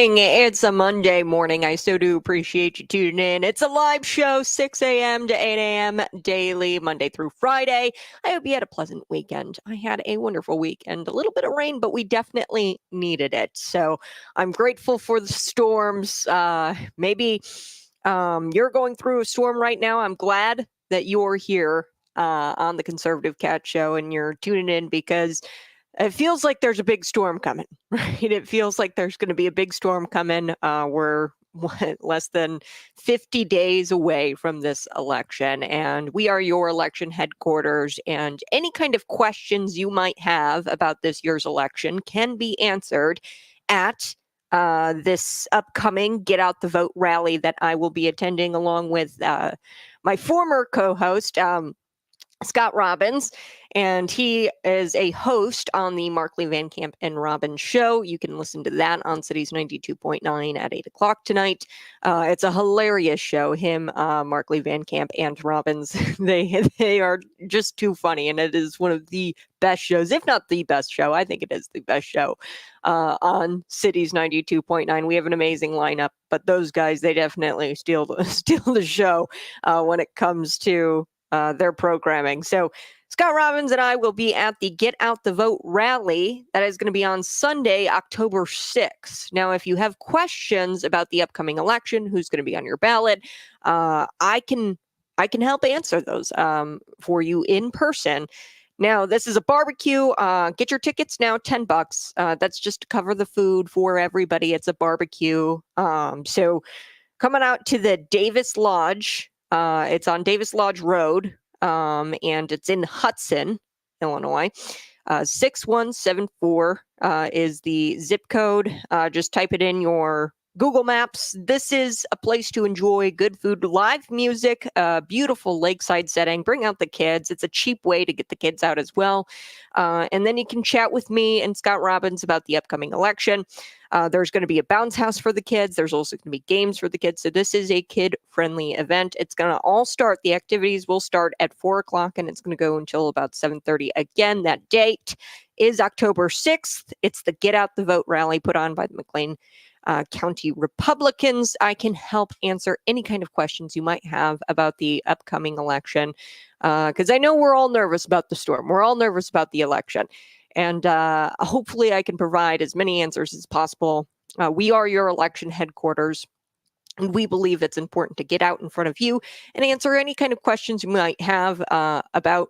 morning. It's a Monday morning. I so do appreciate you tuning in. It's a live show, 6 a.m. to 8 a.m. daily, Monday through Friday. I hope you had a pleasant weekend. I had a wonderful weekend. A little bit of rain, but we definitely needed it. So I'm grateful for the storms. Maybe you're going through a storm right now. I'm glad that you're here on the Conservative Cat Show and you're tuning in because it feels like there's a big storm coming, right? It feels like there's going to be a big storm coming. We're less than 50 days away from this election, and we are your election headquarters. And any kind of questions you might have about this year's election can be answered at this upcoming Get Out the Vote rally that I will be attending along with my former co-host, Scott Robbins, and he is a host on the Markley, Van Camp, and Robbins show. You can listen to that on Cities 92.9 at 8 o'clock tonight. It's a hilarious show. Him, Markley, Van Camp, and Robbins, they are just too funny, and it is one of the best shows, if not the best show. I think it is the best show on Cities 92.9. We have an amazing lineup, but those guys, they definitely steal the show when it comes to their programming. So Scott Robbins and I will be at the Get Out the Vote rally. That is going to be on Sunday, October 6th. Now, if you have questions about the upcoming election, who's going to be on your ballot, I can help answer those for you in person. Now, this is a barbecue. Get your tickets now, $10. That's just to cover the food for everybody. It's a barbecue. So coming out to the Davis Lodge. It's on Davis Lodge Road, and it's in Hudson, Illinois. 6174 is the zip code. Just type it in your Google Maps. This is a place to enjoy good food, live music, beautiful lakeside setting. Bring out the kids. It's a cheap way to get the kids out as well. And then you can chat with me and Scott Robbins about the upcoming election. There's going to be a bounce house for the kids. There's also going to be games for the kids. So this is a kid-friendly event. It's going to all start. The activities will start at 4 o'clock, and it's going to go until about 7:30. Again, that date is October 6th. It's the Get Out the Vote rally put on by the McLean County Republicans. I can help answer any kind of questions you might have about the upcoming election, because I know we're all nervous about the storm. We're all nervous about the election. And hopefully I can provide as many answers as possible. We are your election headquarters, and we believe it's important to get out in front of you and answer any kind of questions you might have about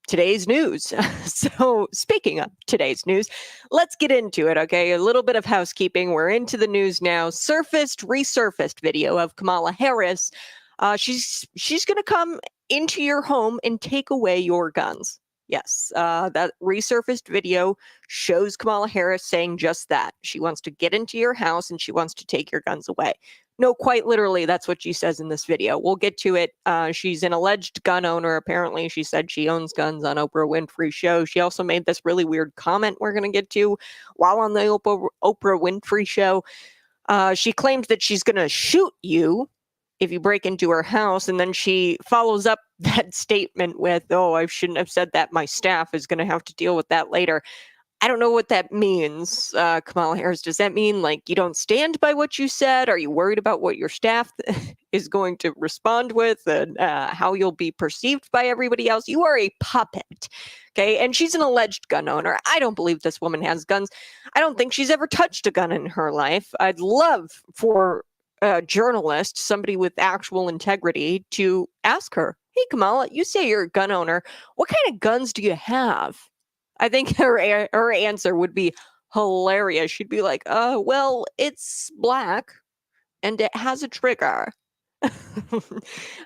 today's news. So speaking of today's news, let's get into it, okay? A little bit of housekeeping. We're into the news now. Resurfaced video of Kamala Harris. She's going to come into your home and take away your guns. Yes, that resurfaced video shows Kamala Harris saying just that. She wants to get into your house and she wants to take your guns away. No, quite literally, that's what she says in this video. We'll get to it. She's an alleged gun owner. Apparently, she said she owns guns on Oprah Winfrey's show. She also made this really weird comment we're going to get to while on the Oprah Winfrey show. She claims that she's going to shoot you if you break into her house, and then she follows up that statement with, "Oh, I shouldn't have said that. My staff is going to have to deal with that later." I don't know what that means, Kamala Harris. Does that mean, like, you don't stand by what you said? Are you worried about what your staff is going to respond with and how you'll be perceived by everybody else? You are a puppet, okay? And she's an alleged gun owner. I don't believe this woman has guns. I don't think she's ever touched a gun in her life. I'd love for a journalist, somebody with actual integrity, to ask her, "Hey, Kamala, you say you're a gun owner. What kind of guns do you have?" I think her answer would be hilarious. She'd be like, well, it's black and it has a trigger."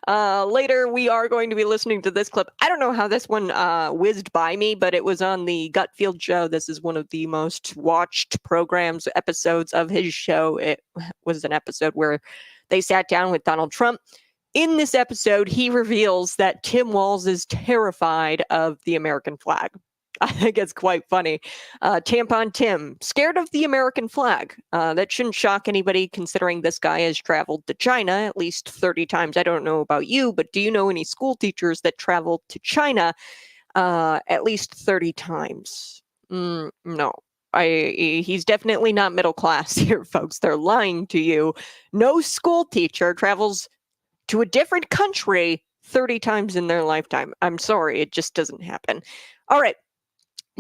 Later, we are going to be listening to this clip. I don't know how this one whizzed by me, but it was on the Gutfield show. This is one of the most watched episodes of his show. It was an episode where they sat down with Donald Trump. In this episode, he reveals that Tim Walz is terrified of the American flag. I think it's quite funny. Tampon Tim, scared of the American flag. That shouldn't shock anybody, considering this guy has traveled to China at least 30 times. I don't know about you, but do you know any school teachers that traveled to China at least 30 times? No. He's definitely not middle class here, folks. They're lying to you. No school teacher travels to a different country 30 times in their lifetime. I'm sorry, it just doesn't happen. All right.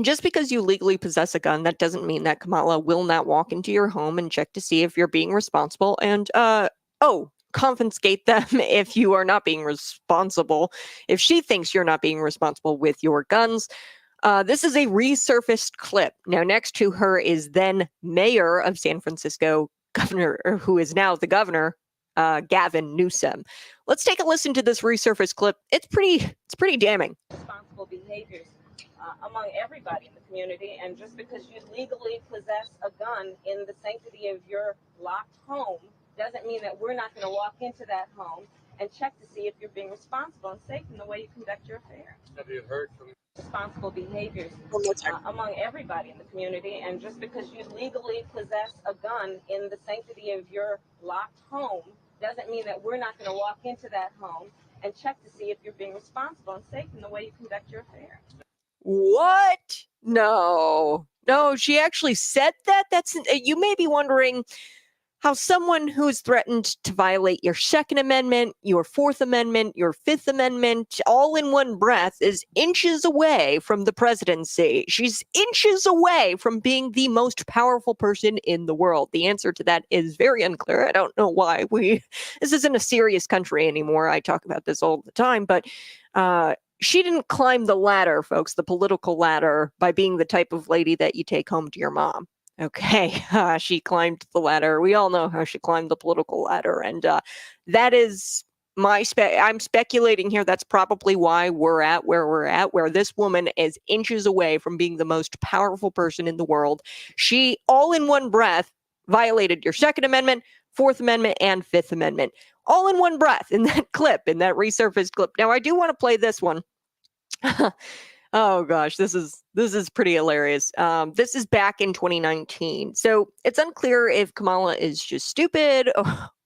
Just because you legally possess a gun, that doesn't mean that Kamala will not walk into your home and check to see if you're being responsible and, confiscate them if you are not being responsible, if she thinks you're not being responsible with your guns. This is a resurfaced clip. Now, next to her is then Mayor of San Francisco, who is now the governor, Gavin Newsom. Let's take a listen to this resurfaced clip. It's pretty damning. Responsible behaviors among everybody in the community, and just because you legally possess a gun in the sanctity of your locked home doesn't mean that we're not going to walk into that home and check to see if you're being responsible and safe in the way you conduct your affairs. Have you heard from responsible behaviors among everybody in the community, and just because you legally possess a gun in the sanctity of your locked home doesn't mean that we're not going to walk into that home and check to see if you're being responsible and safe in the way you conduct your affairs. What? No, she actually said that. You may be wondering how someone who's threatened to violate your Second Amendment, your Fourth Amendment, your Fifth Amendment, all in one breath, is inches away from the presidency. She's inches away from being the most powerful person in the world. The answer to that is very unclear. I don't know why this isn't a serious country anymore. I talk about this all the time, but she didn't climb the ladder, folks, the political ladder, by being the type of lady that you take home to your mom. Okay, she climbed the ladder. We all know how she climbed the political ladder, and that is I'm speculating here. That's probably why we're at where we're at, where this woman is inches away from being the most powerful person in the world. She, all in one breath, violated your Second Amendment, Fourth Amendment, and Fifth Amendment, all in one breath in that clip, in that resurfaced clip. Now, I do want to play this one. Oh gosh, this is pretty hilarious. This is back in 2019. So it's unclear if Kamala is just stupid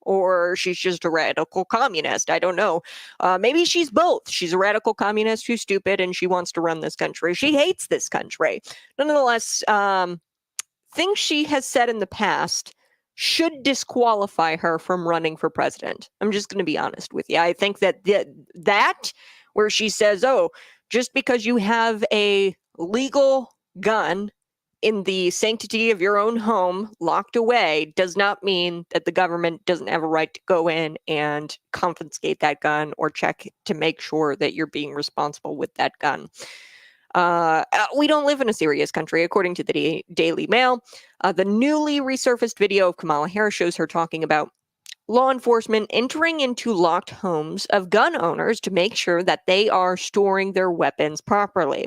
or she's just a radical communist. I don't know. Maybe she's both. She's a radical communist who's stupid and she wants to run this country. She hates this country. Nonetheless, things she has said in the past should disqualify her from running for president. I'm just going to be honest with you. I think that where she says, oh, just because you have a legal gun in the sanctity of your own home locked away does not mean that the government doesn't have a right to go in and confiscate that gun or check to make sure that you're being responsible with that gun. We don't live in a serious country, according to the Daily Mail. The newly resurfaced video of Kamala Harris shows her talking about law enforcement entering into locked homes of gun owners to make sure that they are storing their weapons properly.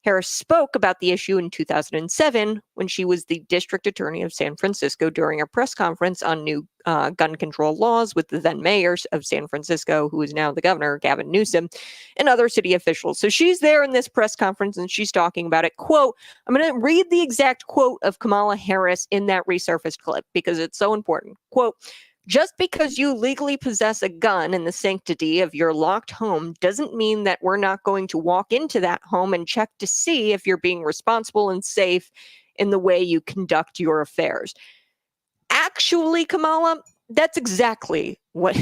Harris spoke about the issue in 2007 when she was the district attorney of San Francisco during a press conference on new gun control laws with the then mayor of San Francisco, who is now the governor, Gavin Newsom, and other city officials. So she's there in this press conference and she's talking about it. Quote, I'm going to read the exact quote of Kamala Harris in that resurfaced clip because it's so important. Quote, just because you legally possess a gun in the sanctity of your locked home doesn't mean that we're not going to walk into that home and check to see if you're being responsible and safe in the way you conduct your affairs. Actually, Kamala, that's exactly what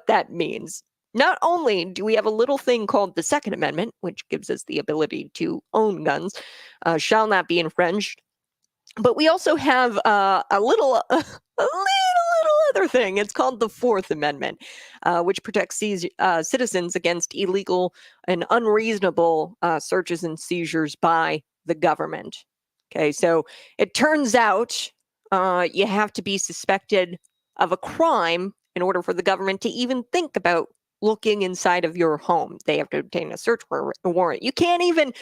that means. Not only do we have a little thing called the Second Amendment, which gives us the ability to own guns, shall not be infringed, but we also have a little other thing. It's called the Fourth Amendment, which protects citizens against illegal and unreasonable searches and seizures by the government. Okay, so it turns out you have to be suspected of a crime in order for the government to even think about looking inside of your home. They have to obtain a search warrant. You can't even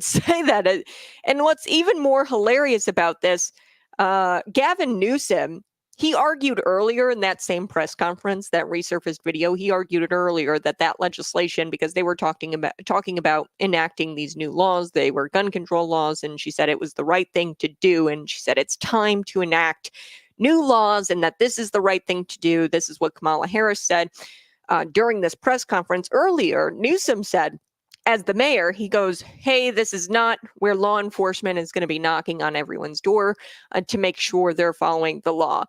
say that. And what's even more hilarious about this, Gavin Newsom, he argued earlier in that same press conference, that resurfaced video, he argued earlier that legislation, because they were talking about enacting these new laws, they were gun control laws, and she said it was the right thing to do. And she said it's time to enact new laws and that this is the right thing to do. This is what Kamala Harris said during this press conference earlier. Newsom said, as the mayor, he goes, hey, this is not where law enforcement is going to be knocking on everyone's door to make sure they're following the law.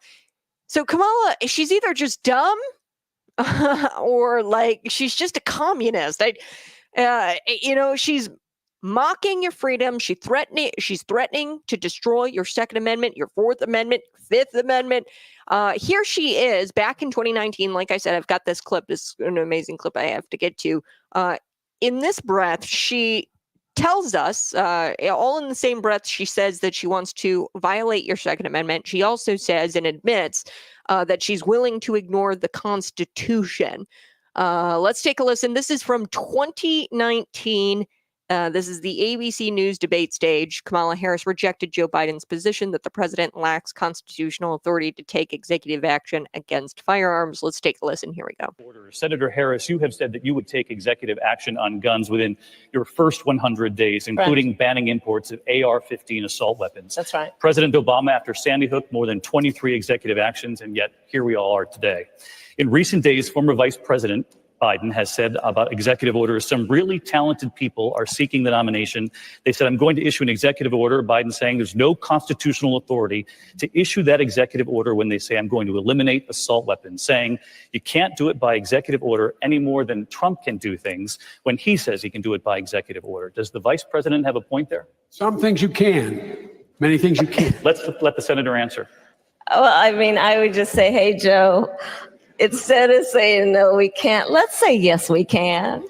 So Kamala, she's either just dumb or like she's just a communist. She's mocking your freedom. She's threatening to destroy your Second Amendment, your Fourth Amendment, Fifth Amendment. Here she is back in 2019. Like I said, I've got this clip. This is an amazing clip I have to get to. In this breath, she tells us, all in the same breath, she says that she wants to violate your Second Amendment. She also says and admits that she's willing to ignore the Constitution. Let's take a listen. This is from 2019. This is the ABC News debate stage. Kamala Harris rejected Joe Biden's position that the president lacks constitutional authority to take executive action against firearms. Let's take a listen. Here we go. Senator Harris, you have said that you would take executive action on guns within your first 100 days, including banning imports of AR-15 assault weapons. That's right. President Obama, after Sandy Hook, more than 23 executive actions, and yet here we all are today. In recent days, former Vice President Biden has said about executive orders, some really talented people are seeking the nomination. They said, I'm going to issue an executive order. Biden saying there's no constitutional authority to issue that executive order when they say I'm going to eliminate assault weapons, saying you can't do it by executive order any more than Trump can do things when he says he can do it by executive order. Does the vice president have a point there? Some things you can, many things you can't. Let's let the senator answer. Well, I mean, I would just say, hey, Joe, instead of saying no, we can't, let's say yes, we can.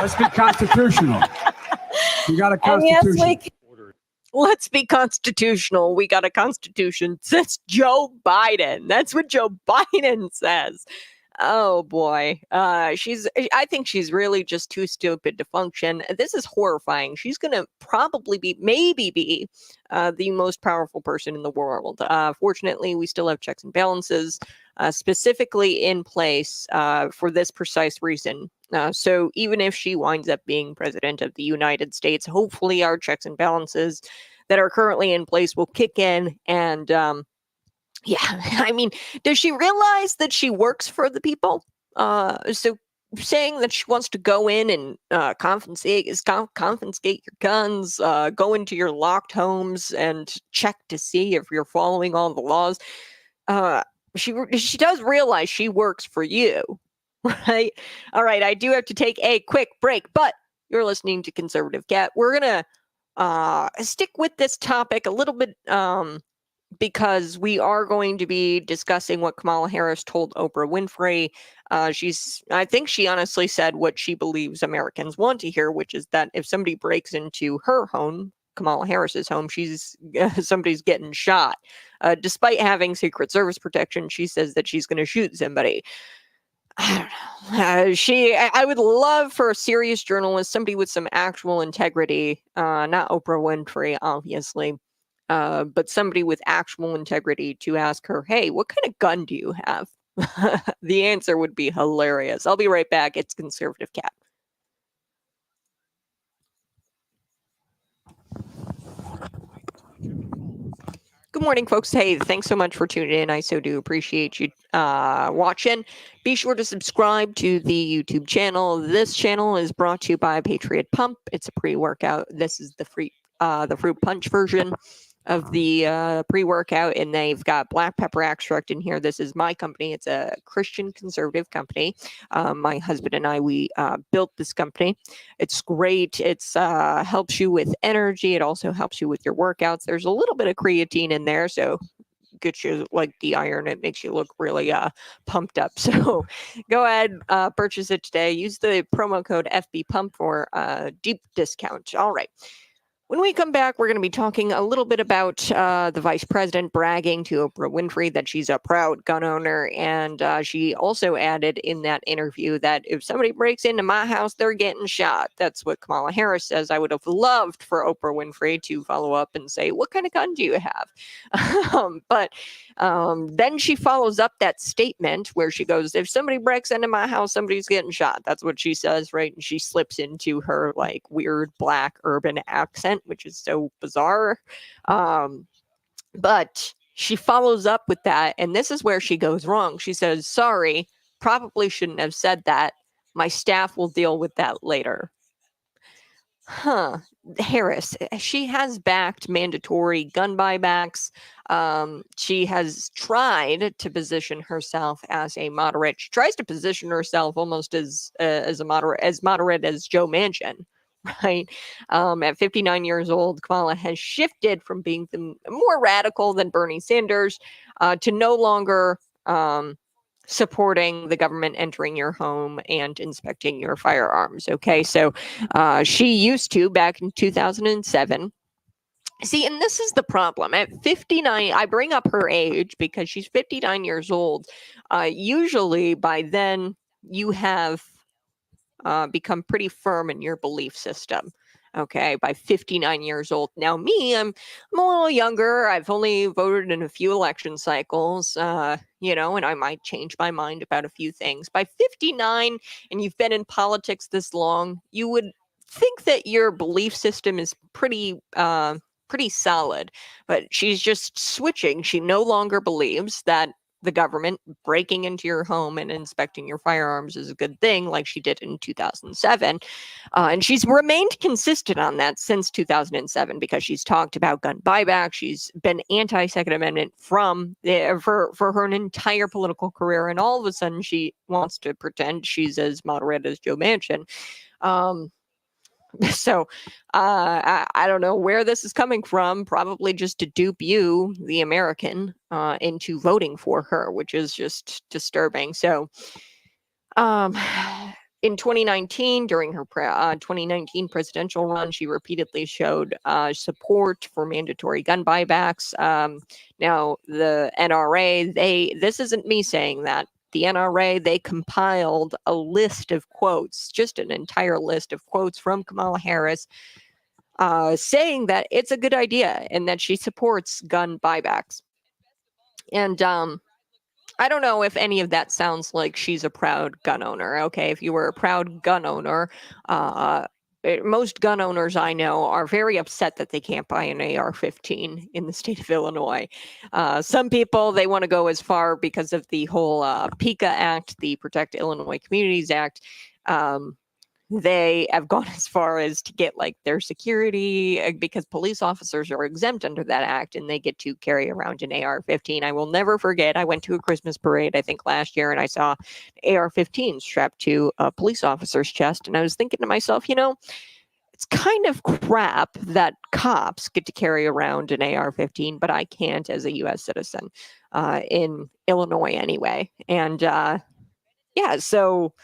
Let's be constitutional. You got a And yes, constitution. we can. Let's be constitutional. We got a constitution. That's Joe Biden. That's what Joe Biden says. Oh boy. I think she's really just too stupid to function. This is horrifying. She's going to probably maybe be the most powerful person in the world. Fortunately, we still have checks and balances specifically in place for this precise reason. So even if she winds up being president of the United States, hopefully our checks and balances that are currently in place will kick in and yeah, I mean, does she realize that she works for the people? So saying that she wants to go in and confiscate your guns, go into your locked homes and check to see if you're following all the laws. She does realize she works for you, right? All right, I do have to take a quick break, but you're listening to Conservative Cat. We're gonna stick with this topic a little bit. Because we are going to be discussing what Kamala Harris told Oprah Winfrey. I think she honestly said what she believes Americans want to hear, which is that if somebody breaks into her home, Kamala Harris's home, somebody's getting shot. Despite having Secret Service protection, she says that she's going to shoot somebody. I don't know. I would love for a serious journalist, somebody with some actual integrity, not Oprah Winfrey, obviously. But somebody with actual integrity to ask her, hey, what kind of gun do you have? The answer would be hilarious. I'll be right back. It's Conservative Cat. Good morning, folks. Hey, thanks so much for tuning in. I so do appreciate you watching. Be sure to subscribe to the YouTube channel. This channel is brought to you by Patriot Pump. It's a pre-workout. This is the fruit punch version of the pre-workout, and they've got black pepper extract in here. This is my company. It's a Christian conservative company. My husband and I, we built this company. It's great. It's helps you with energy. It also helps you with your workouts. There's a little bit of creatine in there, so gets you like the iron. It makes you look really pumped up. So go ahead, purchase it today. Use the promo code FB Pump for a deep discount. All right. When we come back, we're going to be talking a little bit about the vice president bragging to Oprah Winfrey that she's a proud gun owner. And she also added in that interview that if somebody breaks into my house, they're getting shot. That's what Kamala Harris says. I would have loved for Oprah Winfrey to follow up and say, what kind of gun do you have? But then she follows up that statement where she goes, if somebody breaks into my house, somebody's getting shot. That's what she says, right? And she slips into her like weird black urban accent, which is so bizarre. But she follows up with that, and this is where she goes wrong. She says, sorry, probably shouldn't have said that. My staff will deal with that later. Harris, she has backed mandatory gun buybacks. She has tried to position herself as a moderate. She tries to position herself almost as a moderate as Joe Manchin, right? At 59 years old, Kamala has shifted from being more radical than Bernie Sanders to no longer supporting the government entering your home and inspecting your firearms. Okay, so she used to back in 2007. See, and this is the problem. At 59, I bring up her age because she's 59 years old. Usually by then, you have become pretty firm in your belief system. Okay, by 59 years old. Now, me, I'm a little younger. I've only voted in a few election cycles, and I might change my mind about a few things. By 59, and you've been in politics this long, you would think that your belief system is pretty solid. But she's just switching. She no longer believes that the government breaking into your home and inspecting your firearms is a good thing, like she did in 2007. And she's remained consistent on that since 2007 because she's talked about gun buyback. She's been anti-Second Amendment for her entire political career. And all of a sudden, she wants to pretend she's as moderate as Joe Manchin. So I don't know where this is coming from. Probably just to dupe you, the American, into voting for her, which is just disturbing. So in 2019, during her 2019 presidential run, she repeatedly showed support for mandatory gun buybacks. Now, the NRA, this isn't me saying that. The NRA, they compiled a list of quotes, just an entire list of quotes from Kamala Harris, saying that it's a good idea and that she supports gun buybacks. And I don't know if any of that sounds like she's a proud gun owner. Okay, if you were a proud gun owner, most gun owners I know are very upset that they can't buy an AR-15 in the state of Illinois. Some people, they want to go as far because of the whole PICA Act, the Protect Illinois Communities Act. They have gone as far as to get like their security because police officers are exempt under that act and they get to carry around an AR-15. I will never forget, I went to a Christmas parade, I think last year, and I saw AR-15 strapped to a police officer's chest. And I was thinking to myself, it's kind of crap that cops get to carry around an AR-15, but I can't as a U.S. citizen in Illinois anyway. And so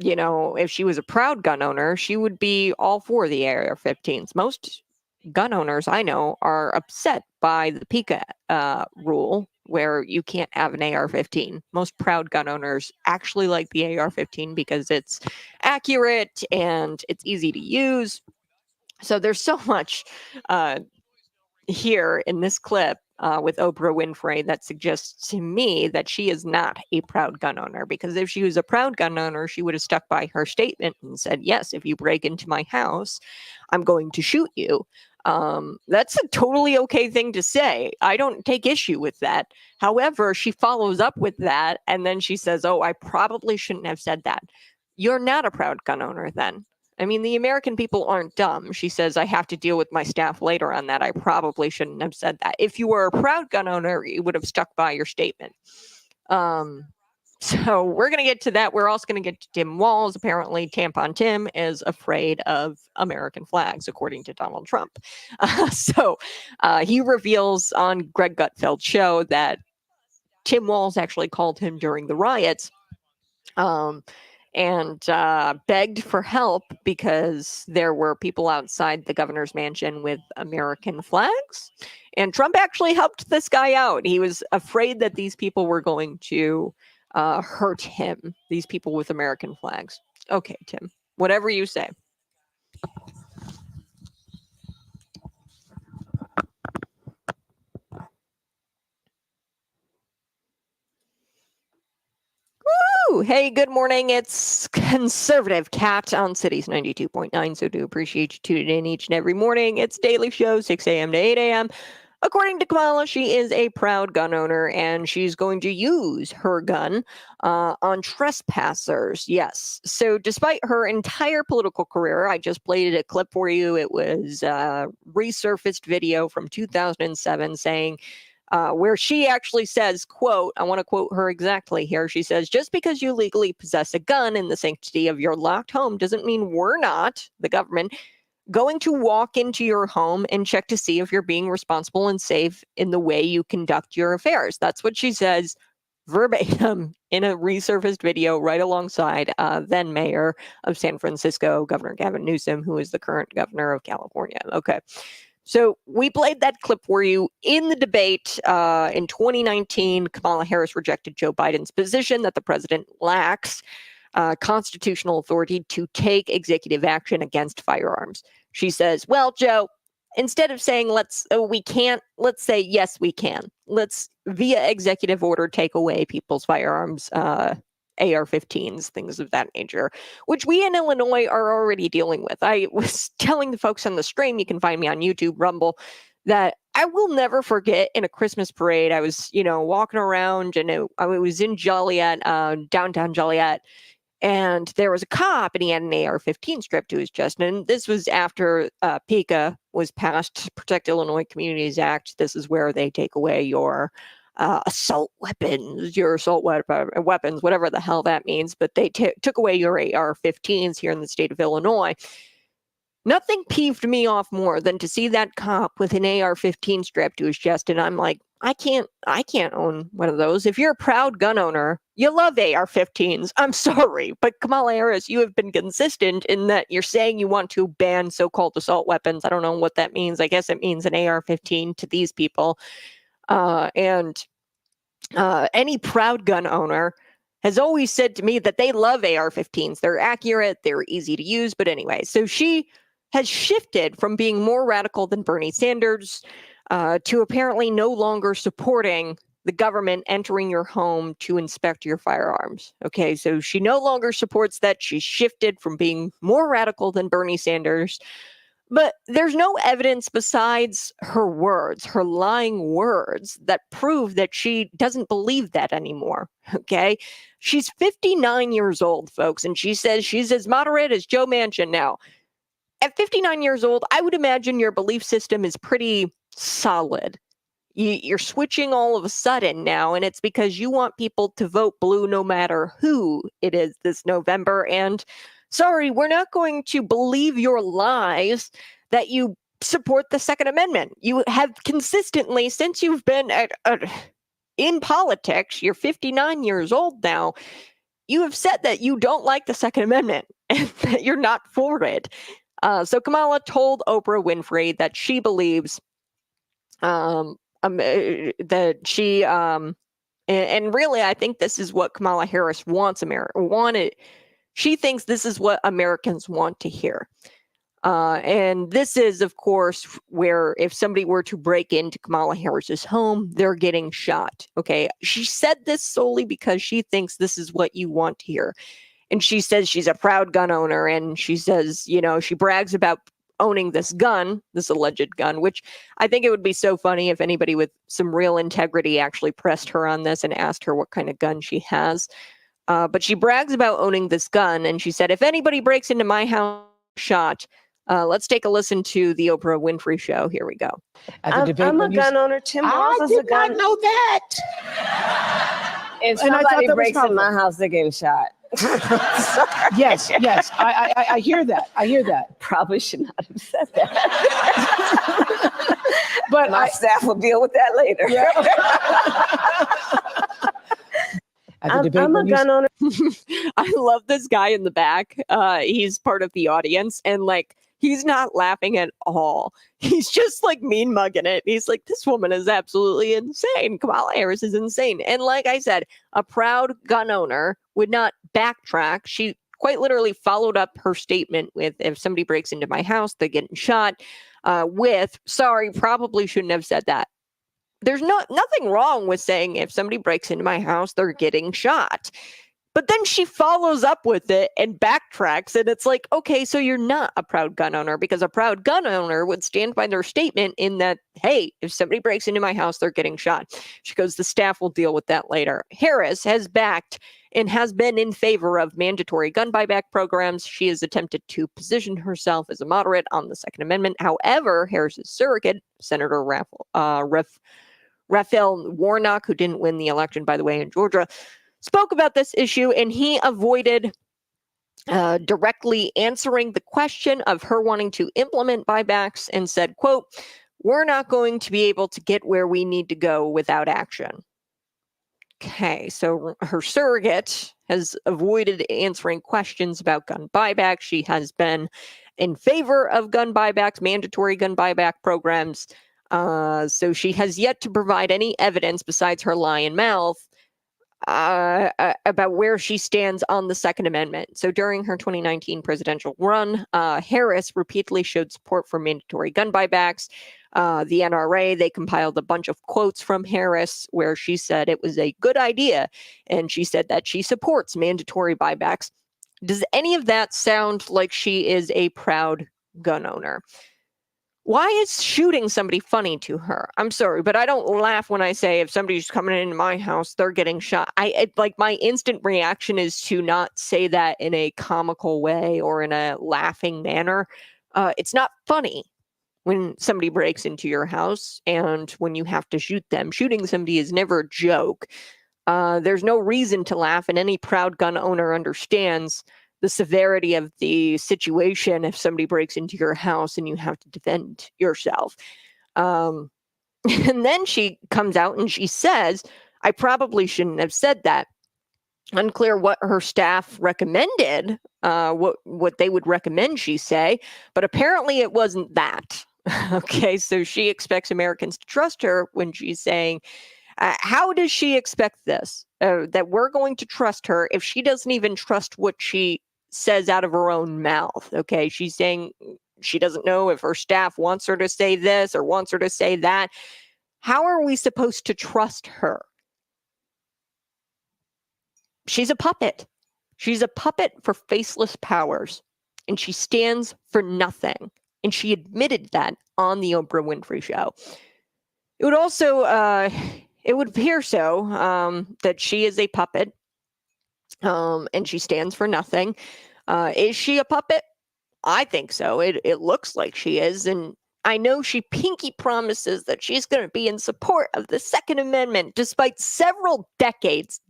if she was a proud gun owner, she would be all for the AR-15s. Most gun owners I know are upset by the PICA rule where you can't have an AR-15. Most proud gun owners actually like the AR-15 because it's accurate and it's easy to use. So there's so much here in this clip with Oprah Winfrey that suggests to me that she is not a proud gun owner, because if she was a proud gun owner, she would have stuck by her statement and said, yes, if you break into my house, I'm going to shoot you. That's a totally okay thing to say. I don't take issue with that. However, she follows up with that and then she says, oh, I probably shouldn't have said that. You're not a proud gun owner then. I mean, the American people aren't dumb. She says, I have to deal with my staff later on that. I probably shouldn't have said that. If you were a proud gun owner, you would have stuck by your statement. So we're going to get to that. We're also going to get to Tim Walz. Apparently, Tampon Tim is afraid of American flags, according to Donald Trump. So he reveals on Greg Gutfeld's show that Tim Walz actually called him during the riots and begged for help because there were people outside the governor's mansion with American flags. And Trump actually helped this guy out. He was afraid that these people were going to hurt him, these people with American flags. Okay, Tim, whatever you say. Woo! Hey, good morning. It's Conservative Cat on Cities 92.9. So do appreciate you tuning in each and every morning. It's daily show, 6 a.m. to 8 a.m. According to Kamala, she is a proud gun owner and she's going to use her gun on trespassers. Yes. So, despite her entire political career, I just played a clip for you. It was a resurfaced video from 2007 saying, where she actually says, quote, I want to quote her exactly here. She says, just because you legally possess a gun in the sanctity of your locked home doesn't mean we're not, the government, going to walk into your home and check to see if you're being responsible and safe in the way you conduct your affairs. That's what she says verbatim in a resurfaced video right alongside then mayor of San Francisco, Governor Gavin Newsom, who is the current governor of California. Okay. So we played that clip for you in the debate in 2019. Kamala Harris rejected Joe Biden's position that the president lacks constitutional authority to take executive action against firearms. She says, well, Joe, instead of saying we can't, let's say, yes, we can. Let's, via executive order, take away people's firearms, AR-15s, things of that nature, which we in Illinois are already dealing with. I was telling the folks on the stream, you can find me on YouTube, Rumble, that I will never forget in a Christmas parade. I was, walking around and I was in Joliet, downtown Joliet, and there was a cop and he had an AR-15 strapped to his chest. And this was after PICA was passed, Protect Illinois Communities Act. This is where they take away your assault weapons, weapons, whatever the hell that means. But they took away your AR-15s here in the state of Illinois. Nothing peeved me off more than to see that cop with an AR-15 strapped to his chest. And I'm like, I can't own one of those. If you're a proud gun owner, you love AR-15s. I'm sorry, but Kamala Harris, you have been consistent in that you're saying you want to ban so-called assault weapons. I don't know what that means. I guess it means an AR-15 to these people. And any proud gun owner has always said to me that they love AR-15s. They're accurate, they're easy to use. But anyway, so she has shifted from being more radical than Bernie Sanders to apparently no longer supporting the government entering your home to inspect your firearms. Okay, so she no longer supports that. She shifted from being more radical than Bernie Sanders. But there's no evidence besides her words, her lying words, that prove that she doesn't believe that anymore. Okay, she's 59 years old, folks, and she says she's as moderate as Joe Manchin now. At 59 years old, I would imagine your belief system is pretty solid. You're switching all of a sudden now, and it's because you want people to vote blue no matter who it is this November. And sorry, we're not going to believe your lies that you support the Second Amendment. You have consistently, since you've been in politics, you're 59 years old now, you have said that you don't like the Second Amendment and that you're not for it. So Kamala told Oprah Winfrey that she believes that she and really I think this is what Kamala Harris wanted. She thinks this is what Americans want to hear. And this is, of course, where if somebody were to break into Kamala Harris's home, they're getting shot. Okay. She said this solely because she thinks this is what you want to hear. And she says she's a proud gun owner. And she says, she brags about owning this gun, this alleged gun, which I think it would be so funny if anybody with some real integrity actually pressed her on this and asked her what kind of gun she has. But she brags about owning this gun. And she said, if anybody breaks into my house, shot. Let's take a listen to the Oprah Winfrey show. Here we go. I'm a gun owner. Tim Walz is a gun. I did not know that. If And I thought somebody that was breaks in powerful. my house, they're getting shot. Yes. I hear that. Probably should not have said that. But My staff will deal with that later. I'm a gun owner. I love this guy in the back. He's part of the audience, and he's not laughing at all. He's just mean mugging it. He's like, this woman is absolutely insane. Kamala Harris is insane. And like I said, a proud gun owner would not backtrack. She quite literally followed up her statement with, if somebody breaks into my house, they're getting shot, with, sorry, probably shouldn't have said that. There's nothing wrong with saying if somebody breaks into my house, they're getting shot. But then she follows up with it and backtracks, and it's like, okay, so you're not a proud gun owner, because a proud gun owner would stand by their statement in that, hey, if somebody breaks into my house, they're getting shot. She goes, the staff will deal with that later. Harris has backed and has been in favor of mandatory gun buyback programs. She has attempted to position herself as a moderate on the Second Amendment. However, Harris's surrogate, Senator Raphael Warnock, who didn't win the election, by the way, in Georgia, spoke about this issue, and he avoided directly answering the question of her wanting to implement buybacks and said, quote, we're not going to be able to get where we need to go without action. Okay, so her surrogate has avoided answering questions about gun buybacks. She has been in favor of gun buybacks, mandatory gun buyback programs. So she has yet to provide any evidence besides her lying mouth about where she stands on the Second Amendment. So during her 2019 presidential run, Harris repeatedly showed support for mandatory gun buybacks. The NRA, they compiled a bunch of quotes from Harris where she said it was a good idea, and she said that she supports mandatory buybacks. Does any of that sound like she is a proud gun owner? Why is shooting somebody funny to her? I'm sorry, but I don't laugh when I say if somebody's coming into my house, they're getting shot. Like my instant reaction is to not say that in a comical way or in a laughing manner. It's not funny when somebody breaks into your house and when you have to shoot them. Shooting somebody is never a joke. There's no reason to laugh, and any proud gun owner understands the severity of the situation if somebody breaks into your house and you have to defend yourself. And then she comes out and she says, I probably shouldn't have said that. Unclear what her staff recommended, what they would recommend she say, but apparently it wasn't that. Okay, so she expects Americans to trust her when she's saying, how does she expect this? That we're going to trust her if she doesn't even trust what she says out of her own mouth. Okay, she's saying she doesn't know if her staff wants her to say this or wants her to say that. How are we supposed to trust her? She's a puppet. She's a puppet for faceless powers, and she stands for nothing. And she admitted that on the Oprah Winfrey Show. It would also, it would appear so, that she is a puppet, and she stands for nothing. Is she a puppet? I think so. It looks like she is. And I know she pinky promises that she's going to be in support of the Second Amendment, despite several decades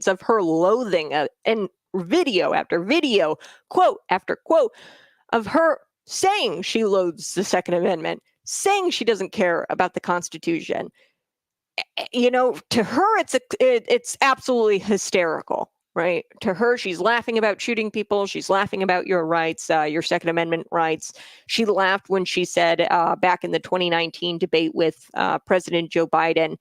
of her loathing and video after video, quote after quote, of her saying she loathes the Second Amendment, saying she doesn't care about the Constitution. You know, to her, it's absolutely hysterical. Right. To her, she's laughing about shooting people. She's laughing about your rights, your Second Amendment rights. She laughed when she said back in the 2019 debate with President Joe Biden,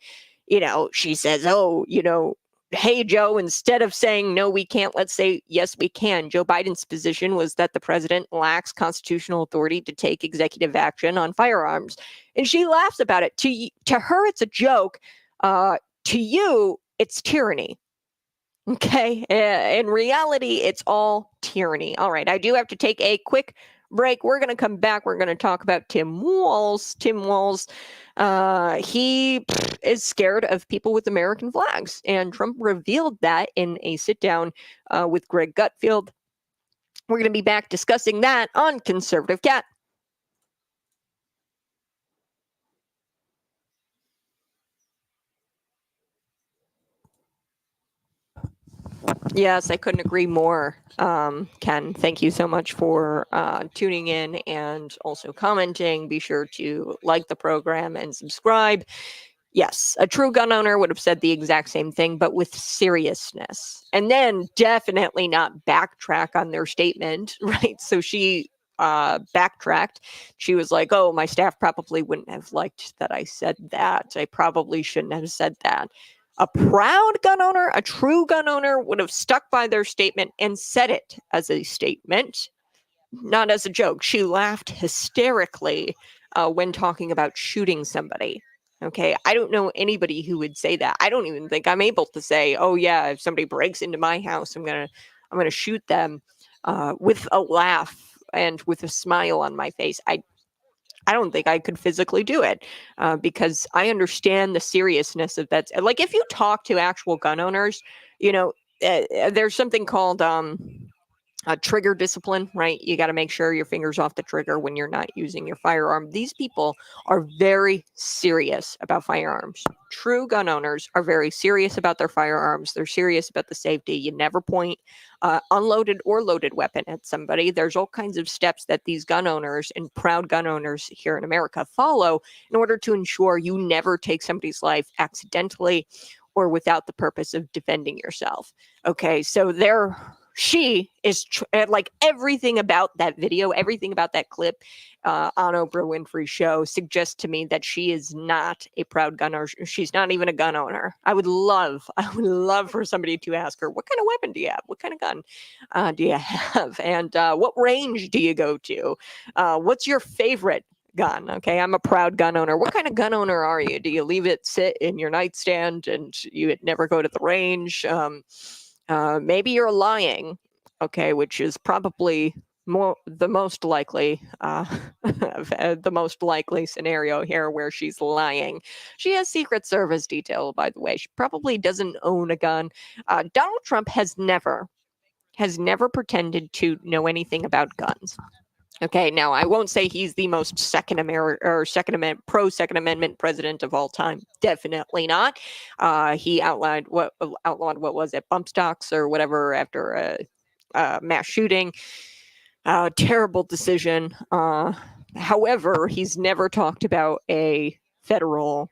you know, she says, oh, you know, hey, Joe, instead of saying, no, we can't, let's say, yes, we can. Joe Biden's position was that the president lacks constitutional authority to take executive action on firearms. And she laughs about it. To her, it's a joke. To you, it's tyranny. Okay. In reality, it's all tyranny. All right. I do have to take a quick break. We're going to come back. We're going to talk about Tim Walz. Tim Walz, he is scared of people with American flags. And Trump revealed that in a sit down with Greg Gutfeld. We're going to be back discussing that on Conservative Cat. Yes, I couldn't agree more, Ken. Thank you so much for tuning in and also commenting. Be sure to like the program and subscribe. Yes, a true gun owner would have said the exact same thing, but with seriousness. And then definitely not backtrack on their statement, right? So she backtracked. She was like, oh, my staff probably wouldn't have liked that I said that. I probably shouldn't have said that. A proud gun owner, a true gun owner would have stuck by their statement and said it as a statement, not as a joke. She laughed hysterically when talking about shooting somebody. Okay, I don't know anybody who would say that. I don't even think I'm able to say, "Oh yeah, if somebody breaks into my house, I'm gonna shoot them," with a laugh and with a smile on my face. I don't think I could physically do it, because I understand the seriousness of that. Like if you talk to actual gun owners, you know, there's something called trigger discipline, right? You got to make sure your fingers off the trigger when you're not using your firearm. These people are very serious about firearms. True gun owners are very serious about their firearms. They're serious about the safety. You never point unloaded or loaded weapon at somebody. There's all kinds of steps that these gun owners and proud gun owners here in America follow in order to ensure you never take somebody's life accidentally or without the purpose of defending yourself. Okay, so she is like everything about that video, everything about that clip on Oprah Winfrey's show suggests to me that she is not a proud gun owner. She's not even a gun owner. I would love for somebody to ask her, what kind of weapon do you have? What kind of gun do you have? And what range do you go to? What's your favorite gun? Okay, I'm a proud gun owner. What kind of gun owner are you? Do you leave it sit in your nightstand and you would never go to the range? Maybe you're lying, okay, which is probably the most likely the most likely scenario here where she's lying. She has Secret Service detail, by the way. She probably doesn't own a gun. Donald Trump has never pretended to know anything about guns. Okay, now I won't say he's the most pro Second Amendment president of all time. Definitely not. He outlawed what was it, bump stocks or whatever after a mass shooting. Terrible decision. However, he's never talked about a federal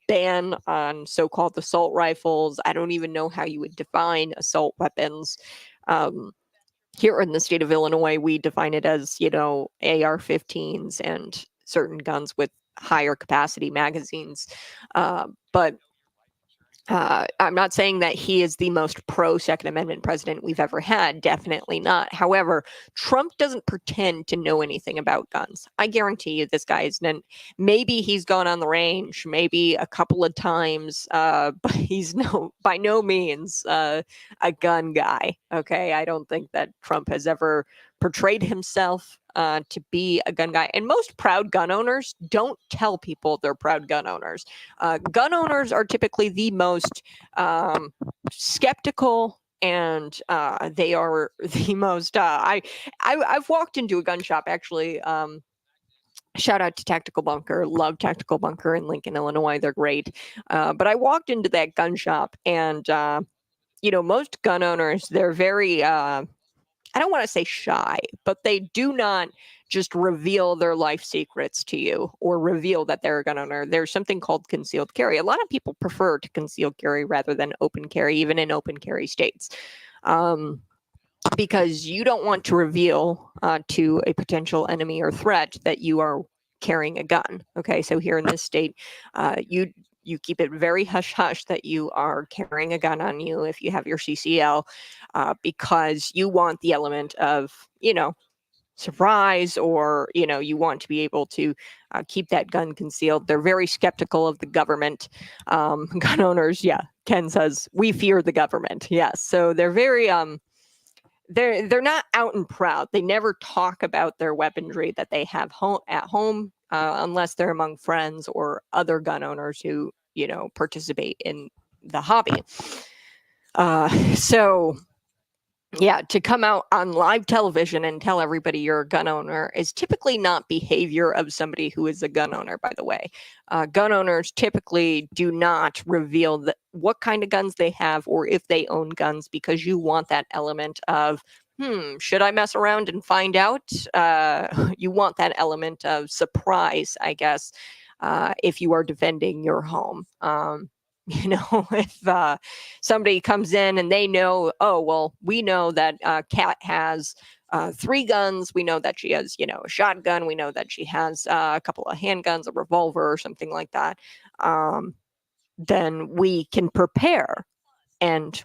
ban on so-called assault rifles. I don't even know how you would define assault weapons. Here in the state of Illinois, we define it as, AR-15s and certain guns with higher capacity magazines. But I'm not saying that he is the most pro Second Amendment president we've ever had. Definitely not. However, Trump doesn't pretend to know anything about guns. I guarantee you this guy isn't. Maybe he's gone on the range, maybe a couple of times, but he's by no means a gun guy. Okay. I don't think that Trump has ever portrayed himself to be a gun guy. And most proud gun owners don't tell people they're proud gun owners. Gun owners are typically the most skeptical, and they are the most. I've walked into a gun shop actually. Shout out to Tactical Bunker. Love Tactical Bunker in Lincoln, Illinois. They're great. But I walked into that gun shop, and most gun owners, they're very. I don't want to say shy, but they do not just reveal their life secrets to you or reveal that they're a gun owner. There's something called concealed carry. A lot of people prefer to conceal carry rather than open carry, even in open carry states, because you don't want to reveal to a potential enemy or threat that you are carrying a gun. Okay, so here in this state, you keep it very hush-hush that you are carrying a gun on you if you have your CCL, because you want the element of, surprise, or, you want to be able to keep that gun concealed. They're very skeptical of the government. Gun owners, yeah, Ken says, we fear the government. Yes, so they're very, they're not out and proud. They never talk about their weaponry that they have at home, unless they're among friends or other gun owners who, participate in the hobby. So yeah, to come out on live television and tell everybody you're a gun owner is typically not behavior of somebody who is a gun owner, by the way. Gun owners typically do not reveal what kind of guns they have or if they own guns, because you want that element of, should I mess around and find out? You want that element of surprise, I guess, if you are defending your home. If somebody comes in and they know, oh, well, we know that Kat has 3 guns. We know that she has, a shotgun. We know that she has a couple of handguns, a revolver or something like that. Then we can prepare and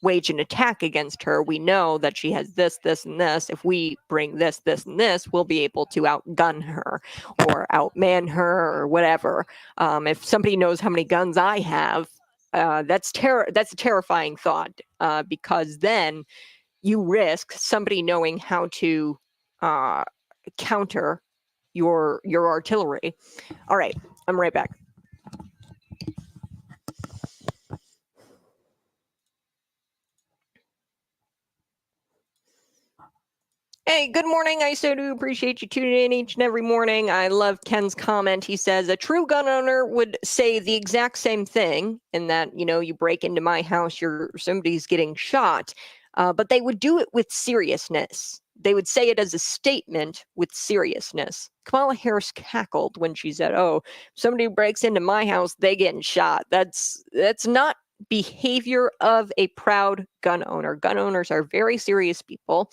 wage an attack against her. We know that she has this, this, and this. If we bring this, this, and this, we'll be able to outgun her or outman her or whatever. If somebody knows how many guns I have, that's a terrifying thought, because then you risk somebody knowing how to counter your artillery. All right, I'm right back. Hey, good morning. I so do appreciate you tuning in each and every morning. I love Ken's comment. He says, a true gun owner would say the exact same thing, in that, you break into my house, somebody's getting shot, but they would do it with seriousness. They would say it as a statement with seriousness. Kamala Harris cackled when she said, oh, somebody breaks into my house, they getting shot. That's not behavior of a proud gun owner. Gun owners are very serious people.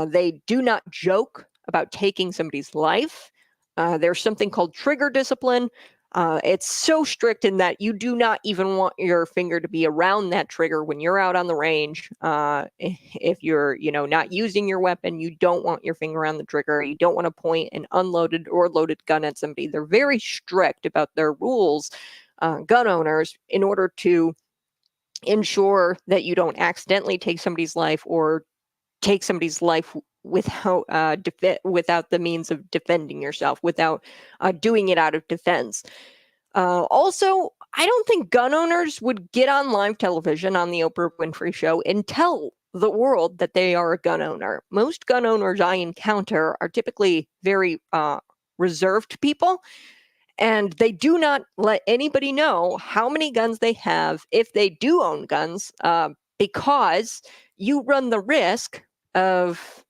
They do not joke about taking somebody's life. There's something called trigger discipline. It's so strict in that you do not even want your finger to be around that trigger when you're out on the range. If you're, not using your weapon, you don't want your finger on the trigger. You don't want to point an unloaded or loaded gun at somebody. They're very strict about their rules, gun owners, in order to ensure that you don't accidentally take somebody's life or take somebody's life without the means of defending yourself, without doing it out of defense. Also, I don't think gun owners would get on live television on the Oprah Winfrey Show and tell the world that they are a gun owner. Most gun owners I encounter are typically very reserved people, and they do not let anybody know how many guns they have if they do own guns, because you run the risk of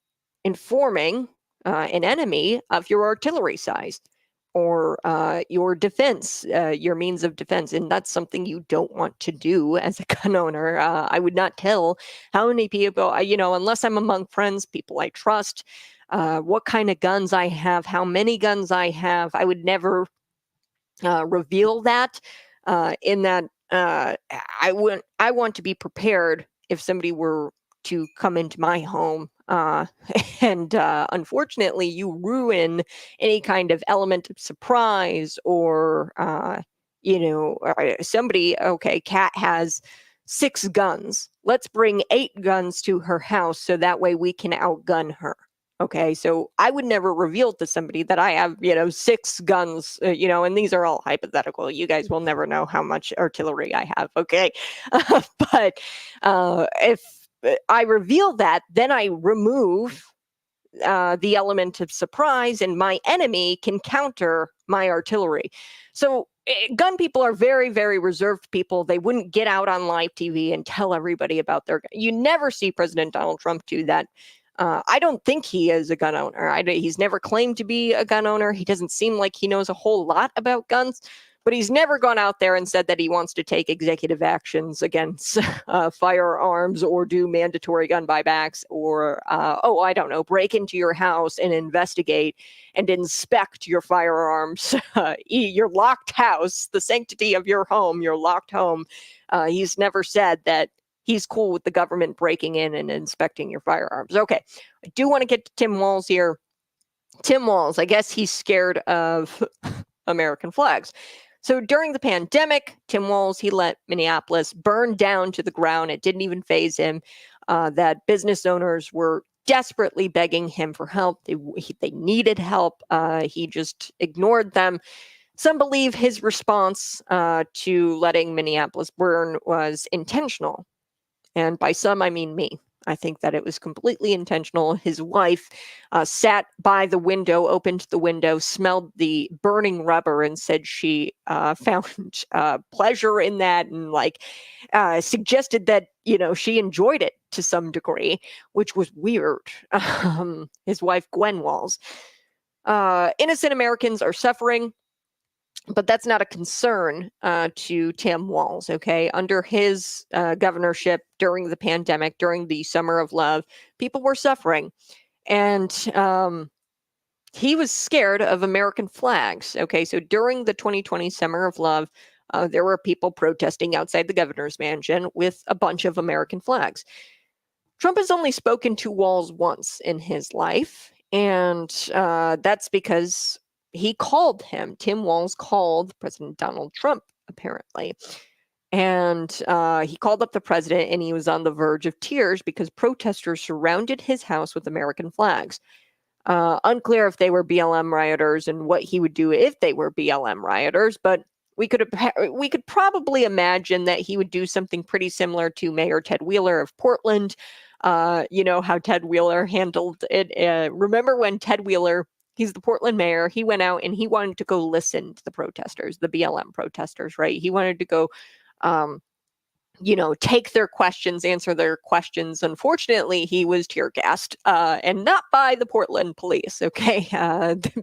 informing an enemy of your artillery size or your defense, your means of defense. And that's something you don't want to do as a gun owner. I would not tell how many people, unless I'm among friends, people I trust, what kind of guns I have, how many guns I have. I would never reveal that, in that I want to be prepared if somebody were to come into my home, and unfortunately you ruin any kind of element of surprise, or somebody, okay, Kat has 6 guns, let's bring 8 guns to her house so that way we can outgun her. Okay, so I would never reveal to somebody that I have, 6 guns, and these are all hypothetical. You guys will never know how much artillery I have, okay? But if I reveal that, then I remove the element of surprise, and my enemy can counter my artillery. So gun people are very, very reserved people. They wouldn't get out on live TV and tell everybody about their gun. You never see President Donald Trump do that. I don't think he is a gun owner. He's never claimed to be a gun owner. He doesn't seem like he knows a whole lot about guns, but he's never gone out there and said that he wants to take executive actions against firearms or do mandatory gun buybacks or, I don't know, break into your house and investigate and inspect your firearms, your locked house, the sanctity of your home, your locked home. He's never said that he's cool with the government breaking in and inspecting your firearms. Okay, I do want to get to Tim Walz here. Tim Walz, I guess he's scared of American flags. So during the pandemic, Tim Walz, he let Minneapolis burn down to the ground. It didn't even faze him. That business owners were desperately begging him for help. They needed help. He just ignored them. Some believe his response to letting Minneapolis burn was intentional. And by some, I mean me. I think that it was completely intentional. His wife sat by the window, opened the window, smelled the burning rubber, and said she found pleasure in that, and suggested that she enjoyed it to some degree, which was weird. His wife, Gwen Walz. Innocent Americans are suffering. But that's not a concern to Tim Walz, okay? Under his governorship during the pandemic, during the Summer of Love, people were suffering. And he was scared of American flags, okay? So during the 2020 Summer of Love, there were people protesting outside the governor's mansion with a bunch of American flags. Trump has only spoken to Walz once in his life, and that's because he called him. Tim Walz called President Donald Trump, apparently. And he called up the president, and he was on the verge of tears because protesters surrounded his house with American flags. Unclear if they were BLM rioters and what he would do if they were BLM rioters, but we could probably imagine that he would do something pretty similar to Mayor Ted Wheeler of Portland. You know how Ted Wheeler handled it. Remember when Ted Wheeler, he's the Portland mayor, he went out and he wanted to go listen to the protesters, the BLM protesters, right? He wanted to go take their questions, answer their questions. Unfortunately, he was tear gassed, and not by the Portland police. Okay.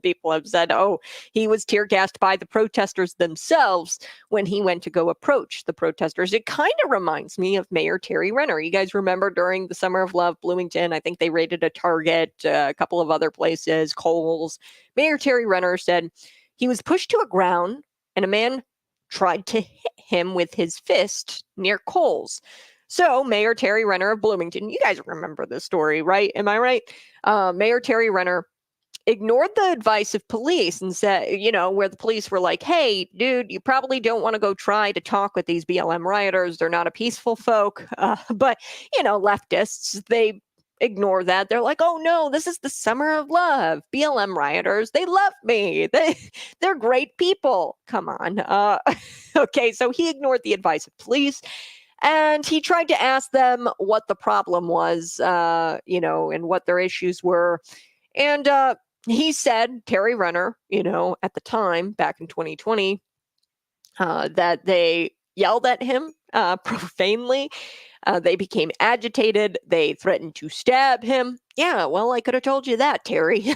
People have said, oh, he was tear gassed by the protesters themselves when he went to go approach the protesters. It kind of reminds me of Mayor Terry Renner. You guys remember during the Summer of Love, Bloomington, I think they raided a Target, a couple of other places, Kohl's. Mayor Terry Renner said he was pushed to a ground and a man tried to hit him with his fist near Kohl's. So Mayor Terry Renner of Bloomington, you guys remember this story, right? Am I right? Mayor Terry Renner ignored the advice of police and said, where the police were like, hey, dude, you probably don't want to go try to talk with these BLM rioters. They're not a peaceful folk. But leftists, they ignore that. They're like, oh no, this is the summer of love. BLM rioters, they love me. They're great people. Come on. Okay, so he ignored the advice of police and he tried to ask them what the problem was, and what their issues were. And he said, Terry Renner, at the time, back in 2020, that they yelled at him profanely. They became agitated. They threatened to stab him. Yeah, well, I could have told you that, Terry.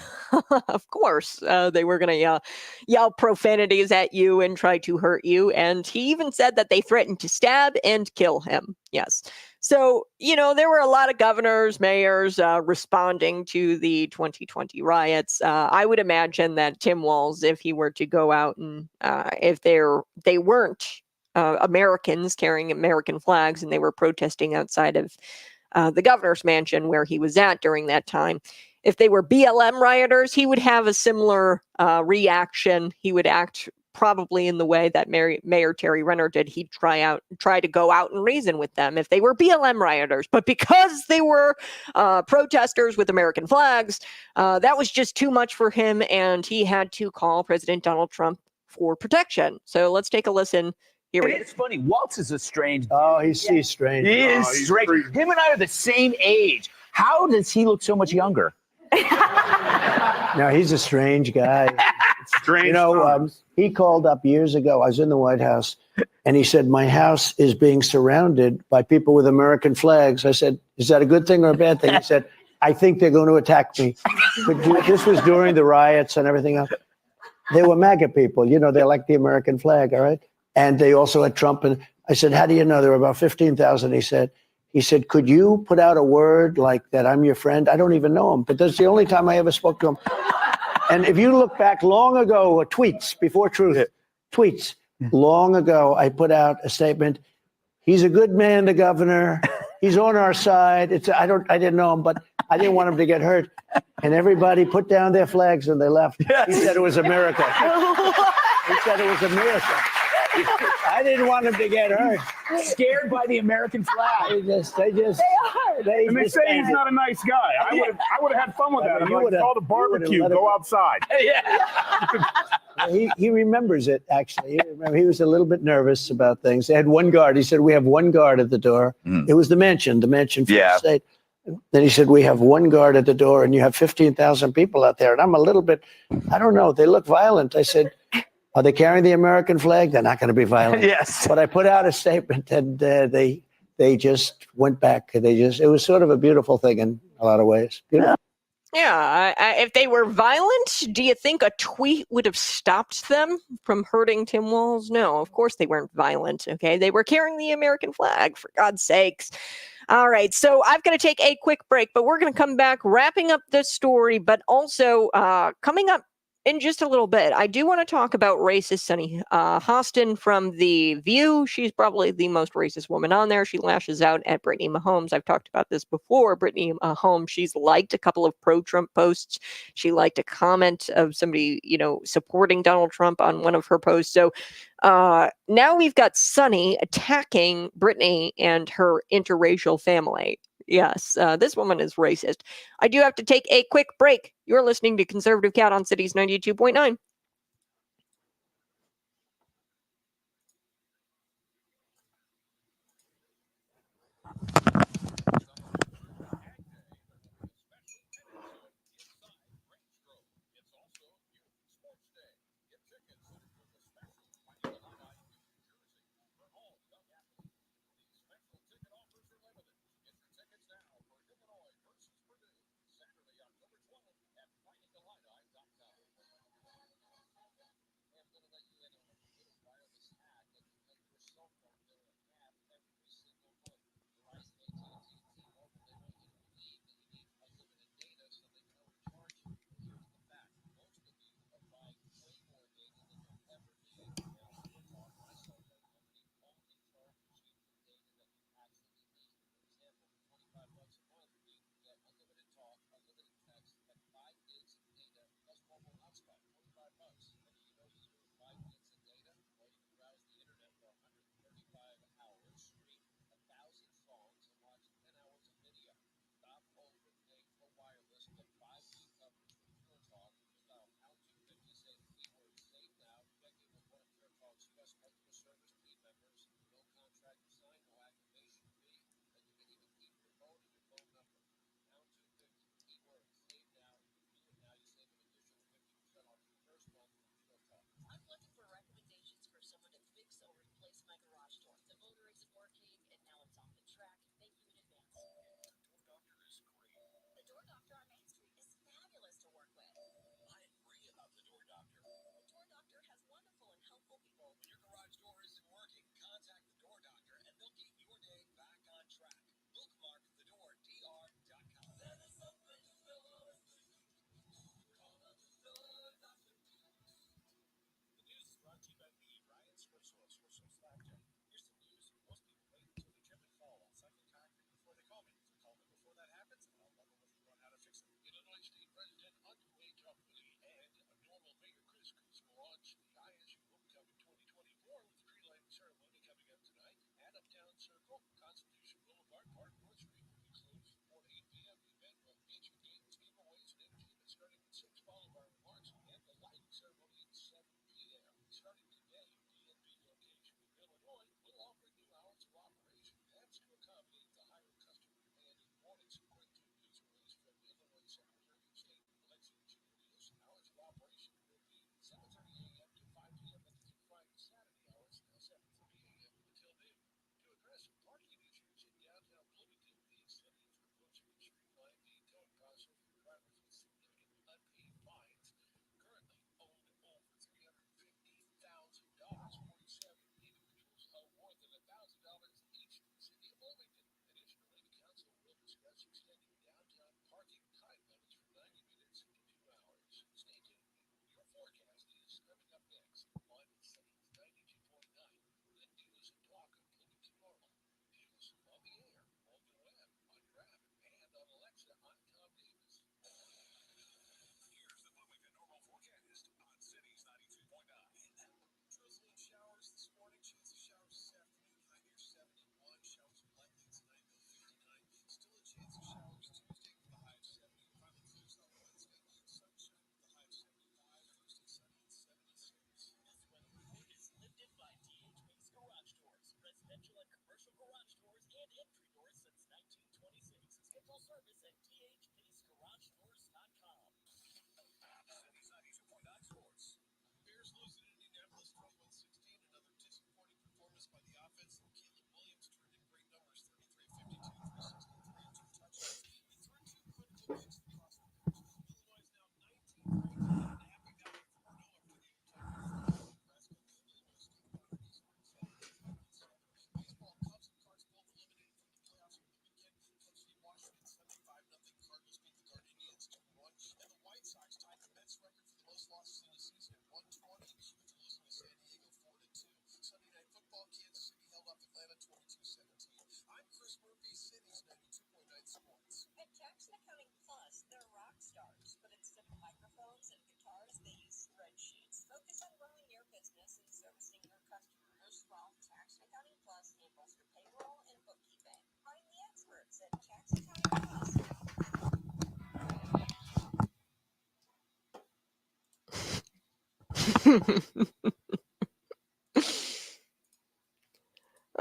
Of course, they were going to yell profanities at you and try to hurt you. And he even said that they threatened to stab and kill him. Yes. So, there were a lot of governors, mayors responding to the 2020 riots. I would imagine that Tim Walz, if he were to go out and if they weren't Americans carrying American flags and they were protesting outside of the governor's mansion where he was at during that time. If they were BLM rioters, he would have a similar reaction. He would act probably in the way that Mayor Terry Renner did. He'd try to go out and reason with them if they were BLM rioters. But because they were protesters with American flags, that was just too much for him, and he had to call President Donald Trump for protection. So let's take a listen. Here we go. It's funny. Walz is a strange. Oh, he's strange. He is strange. Him and I are the same age. How does he look so much younger? No, he's a strange guy. Strange. He called up years ago. I was in the White House, and he said, my house is being surrounded by people with American flags. I said, is that a good thing or a bad thing? He said, I think they're going to attack me. But this was during the riots and everything else. They were MAGA people. They like the American flag, all right? And they also had Trump. And I said, how do you know? There were about 15,000. He said, could you put out a word like that I'm your friend? I don't even know him, but that's the only time I ever spoke to him. And if you look back long ago, tweets before truth, tweets long ago, I put out a statement. He's a good man, the governor. He's on our side. I didn't know him, but I didn't want him to get hurt. And everybody put down their flags and they left. Yes. He said it was a miracle. He said it was a miracle. I didn't want him to get hurt. Scared by the American flag. They are. And they say he's not a nice guy. I would have had fun with that. I'm like, call the barbecue, go outside. He remembers it, actually. He was a little bit nervous about things. They had one guard. He said, we have one guard at the door. It was the mansion for the state. Then he said, we have one guard at the door and you have 15,000 people out there. And I'm a little bit, I don't know, they look violent. I said, are they carrying the American flag? They're not going to be violent. Yes. But I put out a statement and they just went back. It was sort of a beautiful thing in a lot of ways. Yeah, if they were violent, do you think a tweet would have stopped them from hurting Tim Walz? No, of course they weren't violent, okay? They were carrying the American flag, for God's sakes. All right, so I've got to take a quick break, but we're going to come back wrapping up this story, but also coming up in just a little bit. I do want to talk about racist Sunny Hostin from The View. She's probably the most racist woman on there. She lashes out at Brittany Mahomes. I've talked about this before. Brittany Mahomes, she's liked a couple of pro-Trump posts. She liked a comment of somebody, supporting Donald Trump on one of her posts. So now we've got Sunny attacking Brittany and her interracial family. Yes, this woman is racist. I do have to take a quick break. You're listening to Conservative Cat on Cities 92.9.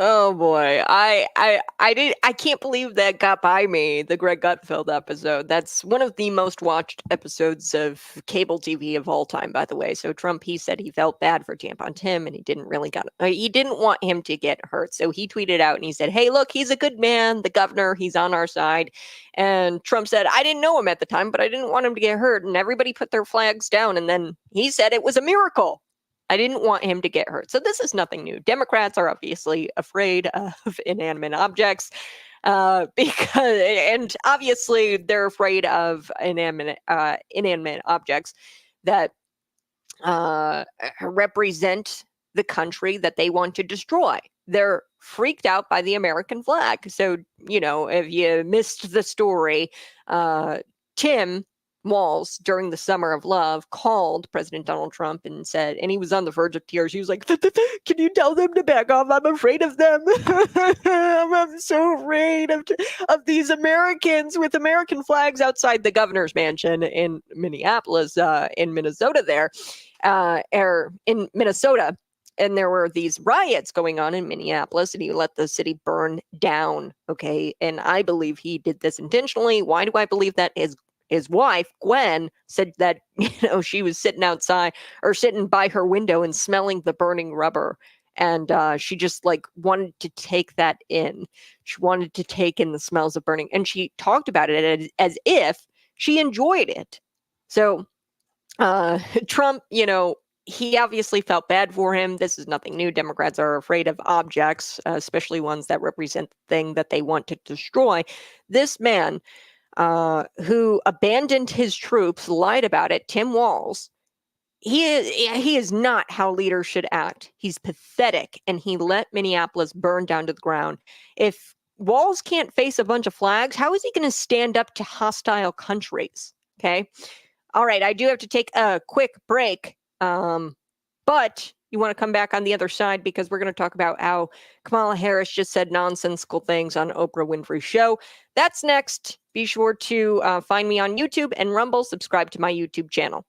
Oh boy. I can't believe that got by me, the Greg Gutfeld episode. That's one of the most watched episodes of cable TV of all time, by the way. So Trump, he said he felt bad for Tampon Tim and he didn't want him to get hurt. So he tweeted out and he said, "Hey, look, he's a good man, the governor, he's on our side." And Trump said, "I didn't know him at the time, but I didn't want him to get hurt." And everybody put their flags down. And then he said it was a miracle. I didn't want him to get hurt. So this is nothing new. Democrats are obviously afraid of inanimate objects and obviously they're afraid of inanimate objects that represent the country that they want to destroy. They're freaked out by the American flag. So, if you missed the story, Tim Walz, during the Summer of Love, called President Donald Trump and said, and he was on the verge of tears. He was like, "Can you tell them to back off? I'm afraid of them. I'm so afraid of these Americans with American flags outside the governor's mansion in Minneapolis, in Minnesota there, or in Minnesota." And there were these riots going on in Minneapolis, and he let the city burn down. Okay. And I believe he did this intentionally. Why do I believe that? His wife, Gwen, said that, she was sitting outside or sitting by her window and smelling the burning rubber. And she just wanted to take that in. She wanted to take in the smells of burning. And she talked about it as if she enjoyed it. So Trump, he obviously felt bad for him. This is nothing new. Democrats are afraid of objects, especially ones that represent the thing that they want to destroy. This man, who abandoned his troops, lied about it, Tim Walz, he is not how leaders should act. He's pathetic, and he let Minneapolis burn down to the ground. If Walz can't face a bunch of flags, how is he going to stand up to hostile countries? Okay. All right. I do have to take a quick break. But you want to come back on the other side because we're going to talk about how Kamala Harris just said nonsensical things on Oprah Winfrey's show. That's next. Be sure to find me on YouTube and Rumble. Subscribe to my YouTube channel.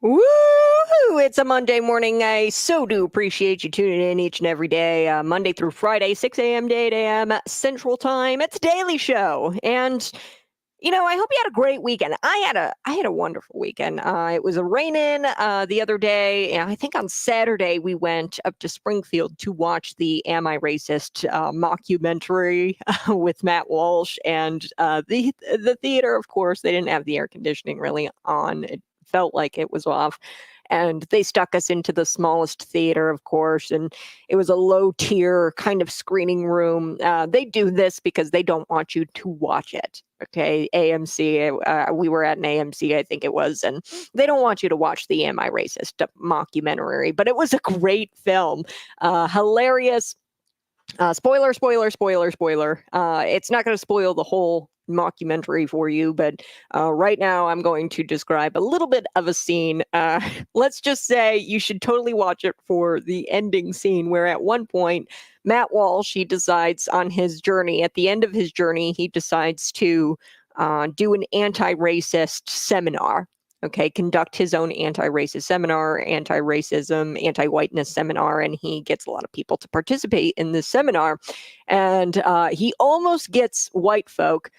Woo! It's a Monday morning. I so do appreciate you tuning in each and every day, Monday through Friday, 6 a.m. to 8 a.m. Central Time. It's a daily show. And I hope you had a great weekend. I had a wonderful weekend. It was raining the other day, and I think on Saturday we went up to Springfield to watch the "Am I Racist" mockumentary with Matt Walsh, and the theater. Of course, they didn't have the air conditioning really on. It felt like it was off. And they stuck us into the smallest theater, of course, and it was a low-tier kind of screening room. They do this because they don't want you to watch it. Okay, AMC. We were at an AMC, I think it was, and they don't want you to watch the "Am I Racist" mockumentary. But it was a great film, hilarious. Spoiler. It's not going to spoil the whole mockumentary for you, but right now I'm going to describe a little bit of a scene. Let's just say you should totally watch it for the ending scene, where at one point Matt Walsh, he decides on his journey, at the end of his journey, he decides to do an anti-racist seminar. Okay, conduct his own anti-racist seminar, anti-racism, anti-whiteness seminar, and he gets a lot of people to participate in this seminar. And he almost gets white folk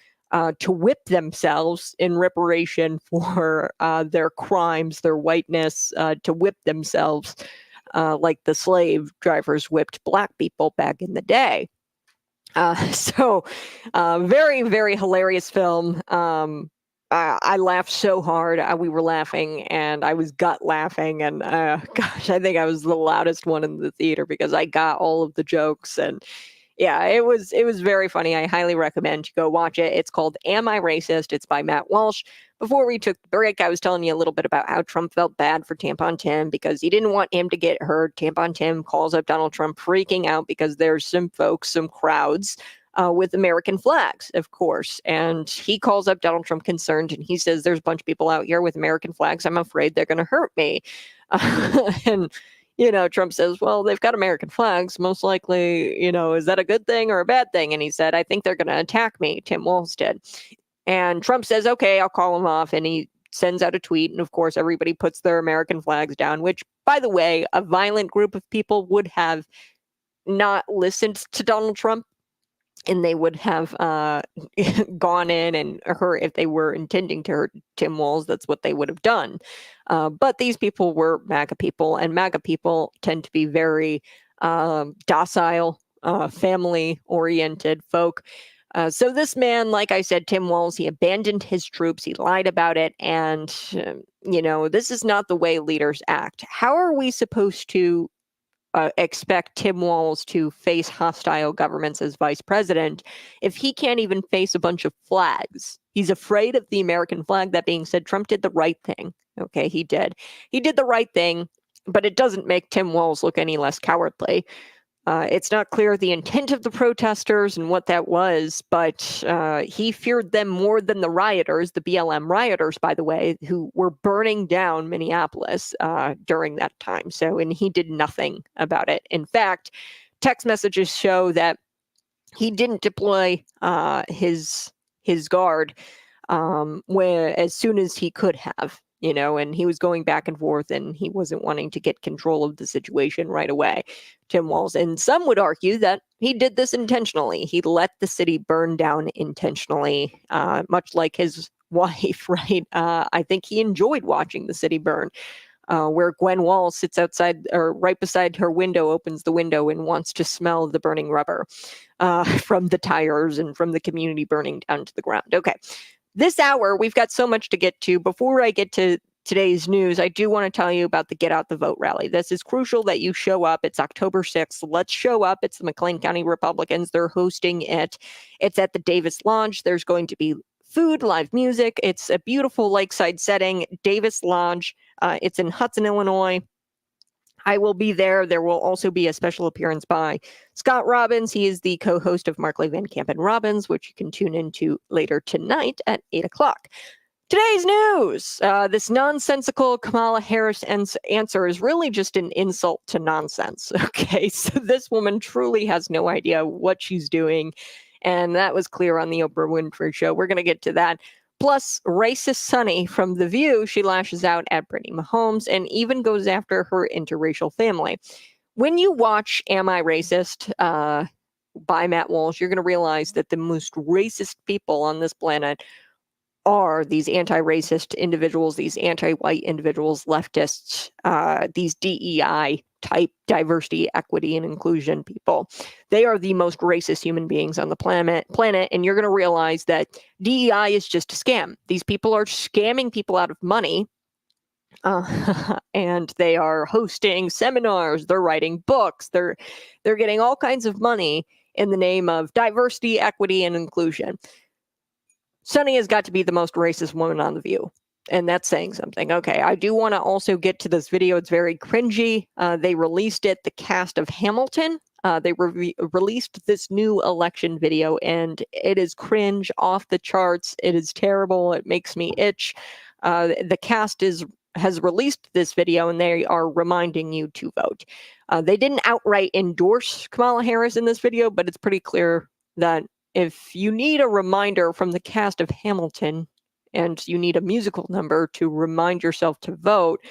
to whip themselves in reparation for their crimes, their whiteness, to whip themselves like the slave drivers whipped black people back in the day. Very, very hilarious film. I laughed so hard. We were laughing, and I was gut laughing. And gosh, I think I was the loudest one in the theater because I got all of the jokes. And yeah, it was very funny. I highly recommend you go watch it. It's called "Am I Racist?" It's by Matt Walsh. Before we took the break, I was telling you a little bit about how Trump felt bad for Tampon Tim because he didn't want him to get hurt. Tampon Tim calls up Donald Trump, freaking out because there's some folks, some crowds with American flags, of course. And he calls up Donald Trump concerned, and he says, there's a bunch of people out here with American flags. I'm afraid they're going to hurt me. And, Trump says, well, they've got American flags. Most likely, is that a good thing or a bad thing? And he said, I think they're going to attack me. Tim Walz did. And Trump says, okay, I'll call him off. And he sends out a tweet. And of course, everybody puts their American flags down, which, by the way, a violent group of people would have not listened to Donald Trump. And they would have gone in and hurt if they were intending to hurt Tim Walz. That's what they would have done. But these people were MAGA people, and MAGA people tend to be very docile, family-oriented folk. So this man, like I said, Tim Walz, he abandoned his troops. He lied about it. And, this is not the way leaders act. How are we supposed to expect Tim Walz to face hostile governments as vice president if he can't even face a bunch of flags? He's afraid of the American flag. That being said, Trump did the right thing. Okay, he did. He did the right thing, but it doesn't make Tim Walz look any less cowardly. It's not clear the intent of the protesters and what that was, but he feared them more than the rioters, the BLM rioters, by the way, who were burning down Minneapolis during that time. And he did nothing about it. In fact, text messages show that he didn't deploy his guard as soon as he could have. And he was going back and forth, and he wasn't wanting to get control of the situation right away, Tim Walz. And some would argue that he did this intentionally. He let the city burn down intentionally, much like his wife, right? I think he enjoyed watching the city burn, where Gwen Walz sits outside or right beside her window, opens the window and wants to smell the burning rubber from the tires and from the community burning down to the ground. Okay. This hour, we've got so much to get to. Before I get to today's news, I do want to tell you about the Get Out the Vote rally. This is crucial that you show up. It's October 6th. Let's show up. It's the McLean County Republicans. They're hosting it. It's at the Davis Lodge. There's going to be food, live music. It's a beautiful lakeside setting. Davis Lodge. It's in Hudson, Illinois. I will be there. There will also be a special appearance by Scott Robbins. He is the co-host of Markley, Van Camp, and Robbins, which you can tune into later tonight at 8 o'clock. Today's news. This nonsensical Kamala Harris answer is really just an insult to nonsense. Okay, so this woman truly has no idea what she's doing. And that was clear on the Oprah Winfrey show. We're going to get to that. Plus, racist Sunny from The View, she lashes out at Brittany Mahomes and even goes after her interracial family. When you watch Am I Racist by Matt Walsh, you're going to realize that the most racist people on this planet are these anti-racist individuals, these anti-white individuals, leftists, these DEI type diversity, equity, and inclusion people. They are the most racist human beings on the planet, and you're going to realize that DEI is just a scam. These people are scamming people out of money, and they are hosting seminars, they're writing books, they're getting all kinds of money in the name of diversity, equity, and inclusion. Sunny has got to be the most racist woman on The View. And that's saying something. Okay, I do want to also get to this video. It's very cringy. They released it, the cast of Hamilton. They released this new election video, and it is cringe, off the charts. It is terrible. It makes me itch. The cast has released this video, and they are reminding you to vote. They didn't outright endorse Kamala Harris in this video, but it's pretty clear that if you need a reminder from the cast of Hamilton and you need a musical number to remind yourself to vote,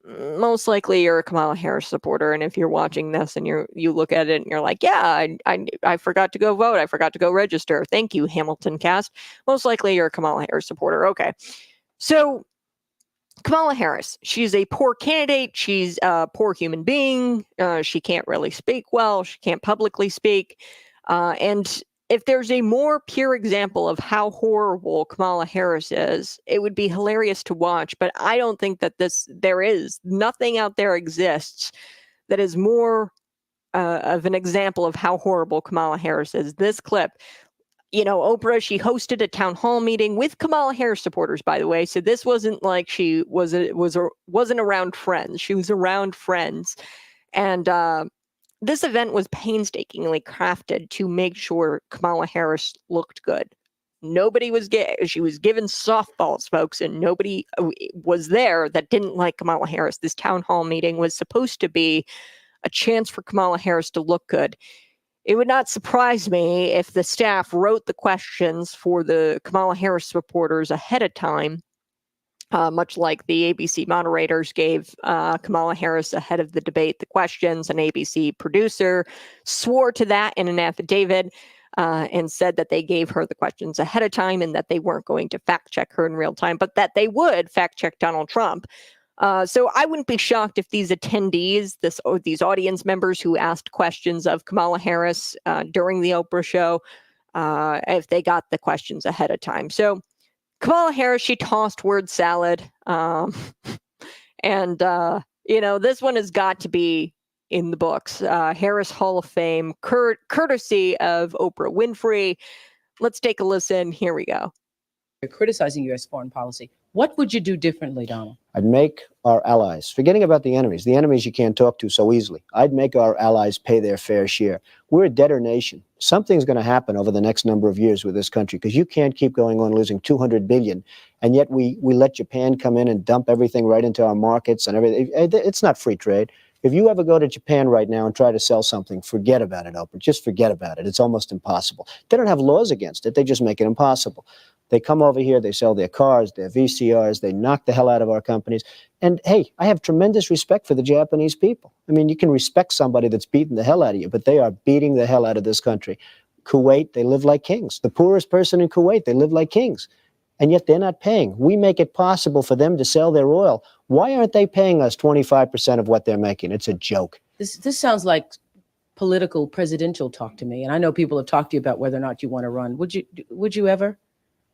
most likely you're a Kamala Harris supporter. And if you're watching this and you look at it and you're like, yeah, I forgot to go vote. I forgot to go register. Thank you, Hamilton cast. Most likely you're a Kamala Harris supporter. Okay. So Kamala Harris, she's a poor candidate. She's a poor human being. She can't really speak well. She can't publicly speak. And if there's a more pure example of how horrible Kamala Harris is, it would be hilarious to watch. But I don't think that there is. Nothing out there exists that is more of an example of how horrible Kamala Harris is. This clip, Oprah, she hosted a town hall meeting with Kamala Harris supporters, by the way. So this wasn't like she wasn't around friends. She was around friends. And this event was painstakingly crafted to make sure Kamala Harris looked good. Nobody was she was given softballs, folks, and nobody was there that didn't like Kamala Harris. This town hall meeting was supposed to be a chance for Kamala Harris to look good. It would not surprise me if the staff wrote the questions for the Kamala Harris supporters ahead of time, much like the ABC moderators gave Kamala Harris ahead of the debate the questions. An ABC producer swore to that in an affidavit and said that they gave her the questions ahead of time and that they weren't going to fact check her in real time, but that they would fact check Donald Trump. So I wouldn't be shocked if these attendees, these audience members who asked questions of Kamala Harris during the Oprah show, if they got the questions ahead of time. So Kamala Harris, she tossed word salad. And this one has got to be in the books. Harris Hall of Fame, courtesy of Oprah Winfrey. Let's take a listen. Here we go. You're criticizing U.S. foreign policy. What would you do differently, Donald? I'd make our allies, forgetting about the enemies you can't talk to so easily. I'd make our allies pay their fair share. We're a debtor nation. Something's going to happen over the next number of years with this country because you can't keep going on losing $200 billion. And yet we let Japan come in and dump everything right into our markets and everything. It's not free trade. If you ever go to Japan right now and try to sell something, forget about it, Oprah. Just forget about it. It's almost impossible. They don't have laws against it. They just make it impossible. They come over here, they sell their cars, their VCRs, they knock the hell out of our companies. And hey, I have tremendous respect for the Japanese people. I mean, you can respect somebody that's beating the hell out of you, but they are beating the hell out of this country. Kuwait, they live like kings. The poorest person in Kuwait, they live like kings. And yet they're not paying. We make it possible for them to sell their oil. Why aren't they paying us 25% of what they're making? It's a joke. This sounds like political presidential talk to me. And I know people have talked to you about whether or not you want to run. Would you ever?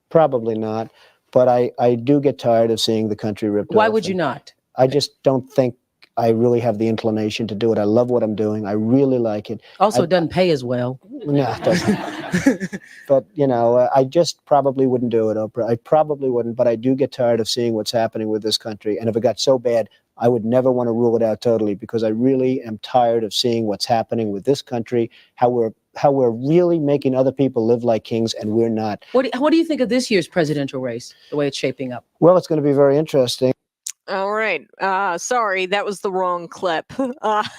Probably not. But I do get tired of seeing the country ripped off. Why would you not? I just don't think I really have the inclination to do it. I love what I'm doing. I really like it. Also, it doesn't pay as well. No, it doesn't. But, I just probably wouldn't do it, Oprah. I probably wouldn't, but I do get tired of seeing what's happening with this country. And if it got so bad, I would never want to rule it out totally because I really am tired of seeing what's happening with this country, how we're really making other people live like kings and we're not. What do you think of this year's presidential race, the way it's shaping up? Well, it's going to be very interesting. All right. Sorry, that was the wrong clip. That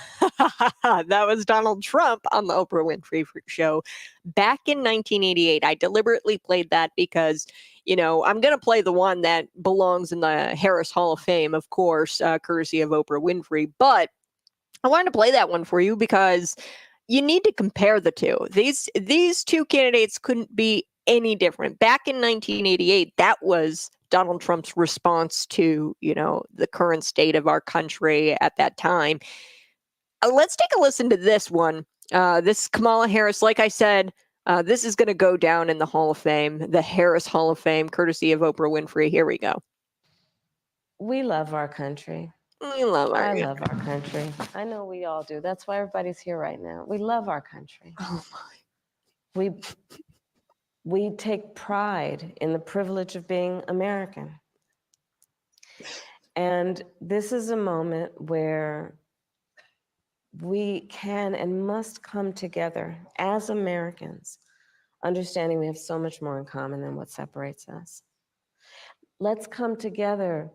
was Donald Trump on the Oprah Winfrey Show back in 1988. I deliberately played that because, I'm going to play the one that belongs in the Harris Hall of Fame, of course, courtesy of Oprah Winfrey. But I wanted to play that one for you because you need to compare the two. These two candidates couldn't be any different. Back in 1988, that was Donald Trump's response to, the current state of our country at that time. Let's take a listen to this one. This Kamala Harris, like I said, this is going to go down in the Hall of Fame, the Harris Hall of Fame, courtesy of Oprah Winfrey. Here we go. We love our country. We love our I love our country. I know we all do. That's why everybody's here right now. We love our country. Oh my. We take pride in the privilege of being American. And this is a moment where we can and must come together as Americans, understanding we have so much more in common than what separates us. Let's come together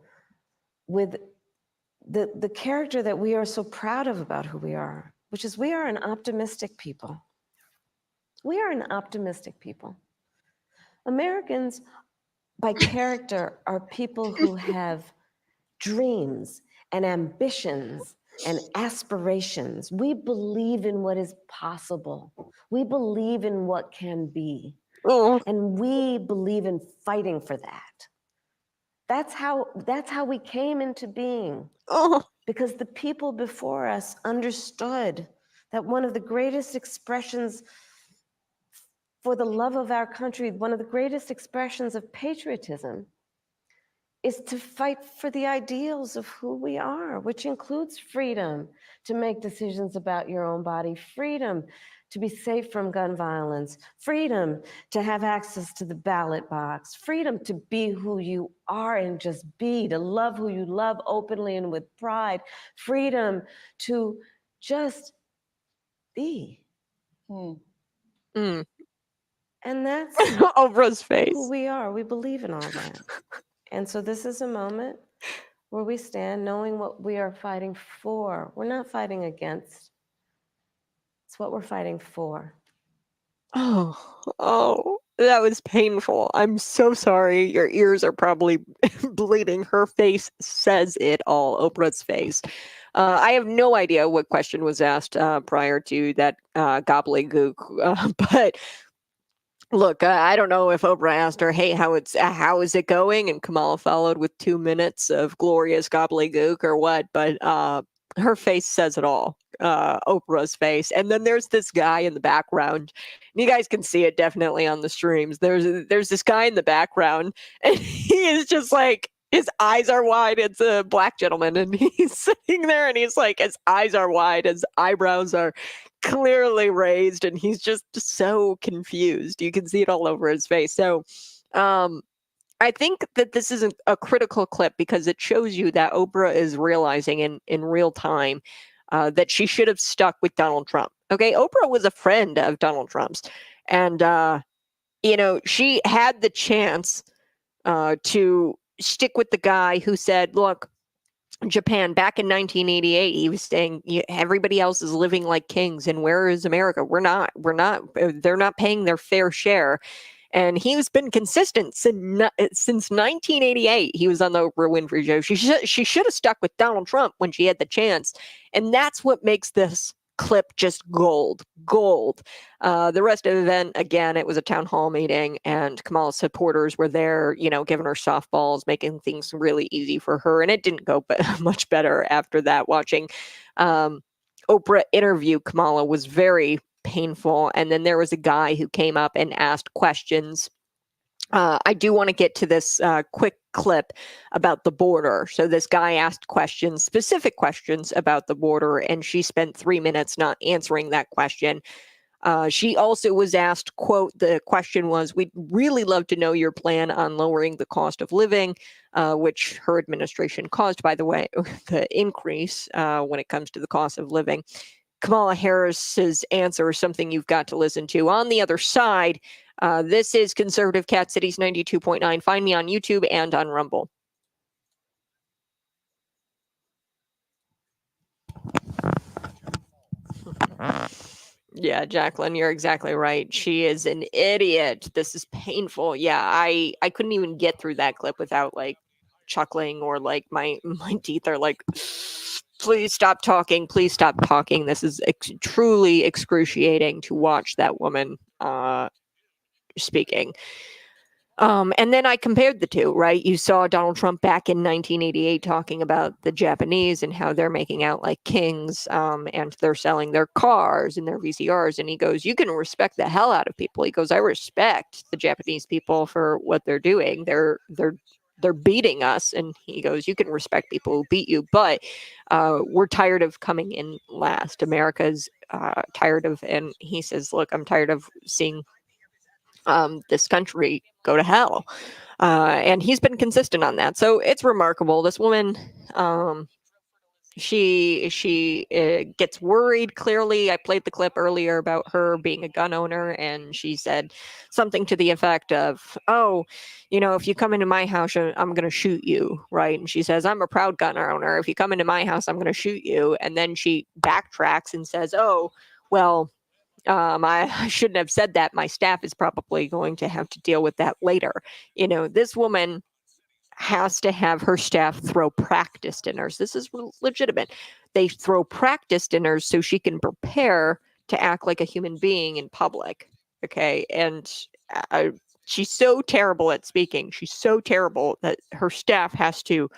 with the character that we are so proud of about who we are, which is we are an optimistic people. We are an optimistic people. Americans, by character, are people who have dreams and ambitions and aspirations. We believe in what is possible. We believe in what can be. Oh. And we believe in fighting for that. That's how we came into being. Oh. Because the people before us understood that one of the greatest expressions for the love of our country, one of the greatest expressions of patriotism, is to fight for the ideals of who we are, which includes freedom to make decisions about your own body, freedom to be safe from gun violence, freedom to have access to the ballot box, freedom to be who you are and just be, to love who you love openly and with pride, freedom to just be. Mm. And that's Oprah's face. who we are. We believe in all that. And so this is a moment where we stand knowing what we are fighting for. We're not fighting against. It's what we're fighting for. Oh, that was painful. I'm so sorry. Your ears are probably bleeding. Her face says it all. Oprah's face. I have no idea what question was asked prior to that gobbledygook, but look, I don't know if Oprah asked her, "Hey, how is it going?" and Kamala followed with 2 minutes of glorious gobbledygook or what, but her face says it all. Oprah's face. And then there's this guy in the background. And you guys can see it definitely on the streams. There's this guy in the background, and he is just like, his eyes are wide. It's a black gentleman, and he's sitting there, and he's like, his eyes are wide, his eyebrows are clearly raised, and he's just so confused. You can see it all over his face. So I think that this is a critical clip because it shows you that Oprah is realizing in real time that she should have stuck with Donald Trump. Okay, Oprah was a friend of Donald Trump's, and she had the chance to stick with the guy who said, "Look, Japan back in 1988, he was saying everybody else is living like kings, and where is America? We're not. They're not paying their fair share." And he's been consistent since 1988. He was on the Oprah Winfrey Show. She should have stuck with Donald Trump when she had the chance. And that's what makes this clip just gold. The rest of the event, again, it was a town hall meeting, and Kamala's supporters were there, giving her softballs, making things really easy for her. And it didn't go much better after that. Watching Oprah interview Kamala was very painful. And then there was a guy who came up and asked questions. I do want to get to this quick clip about the border. So this guy asked specific questions about the border, and she spent 3 minutes not answering that question. She also was asked, quote, the question was, "We'd really love to know your plan on lowering the cost of living," which her administration caused, by the way, the increase when it comes to the cost of living. Kamala Harris's answer is something you've got to listen to. On the other side, this is Conservative Cat Cities 92.9. Find me on YouTube and on Rumble. Yeah, Jacqueline, you're exactly right. She is an idiot. This is painful. Yeah, I couldn't even get through that clip without like chuckling or like my my teeth are like please stop talking. Please stop talking. This is truly excruciating to watch that woman speaking. And then I compared the two, right? You saw Donald Trump back in 1988 talking about the Japanese and how they're making out like kings, and they're selling their cars and their VCRs. And he goes, "You can respect the hell out of people." He goes, "I respect the Japanese people for what they're doing. They're beating us." And he goes, "You can respect people who beat you, but we're tired of coming in last. America's tired of." And he says, "Look, I'm tired of seeing this country go to hell." And he's been consistent on that. So it's remarkable. This woman, she gets worried. Clearly, I played the clip earlier about her being a gun owner, and she said something to the effect of, "Oh, you know, if you come into my house, I'm going to shoot you," right? And she says, "I'm a proud gun owner. If you come into my house, I'm going to shoot you." And then she backtracks and says, "Oh, well, I shouldn't have said that. My staff is probably going to have to deal with that later." You know, this woman has to have her staff throw practice dinners. This is legitimate. They throw practice dinners so she can prepare to act like a human being in public. Okay. And uh, she's so terrible at speaking. She's so terrible that her staff has to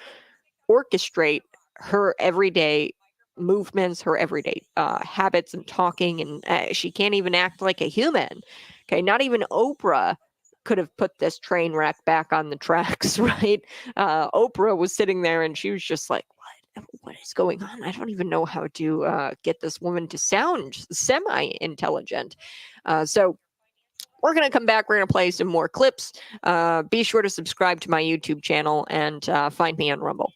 orchestrate her everyday movements, her everyday habits and talking, and she can't even act like a human. Okay, not even Oprah could have put this train wreck back on the tracks, right? Oprah was sitting there and she was just like, what is going on? I don't even know how to get this woman to sound semi-intelligent. So we're going to come back. We're going to play some more clips. Be sure to subscribe to my YouTube channel and find me on Rumble.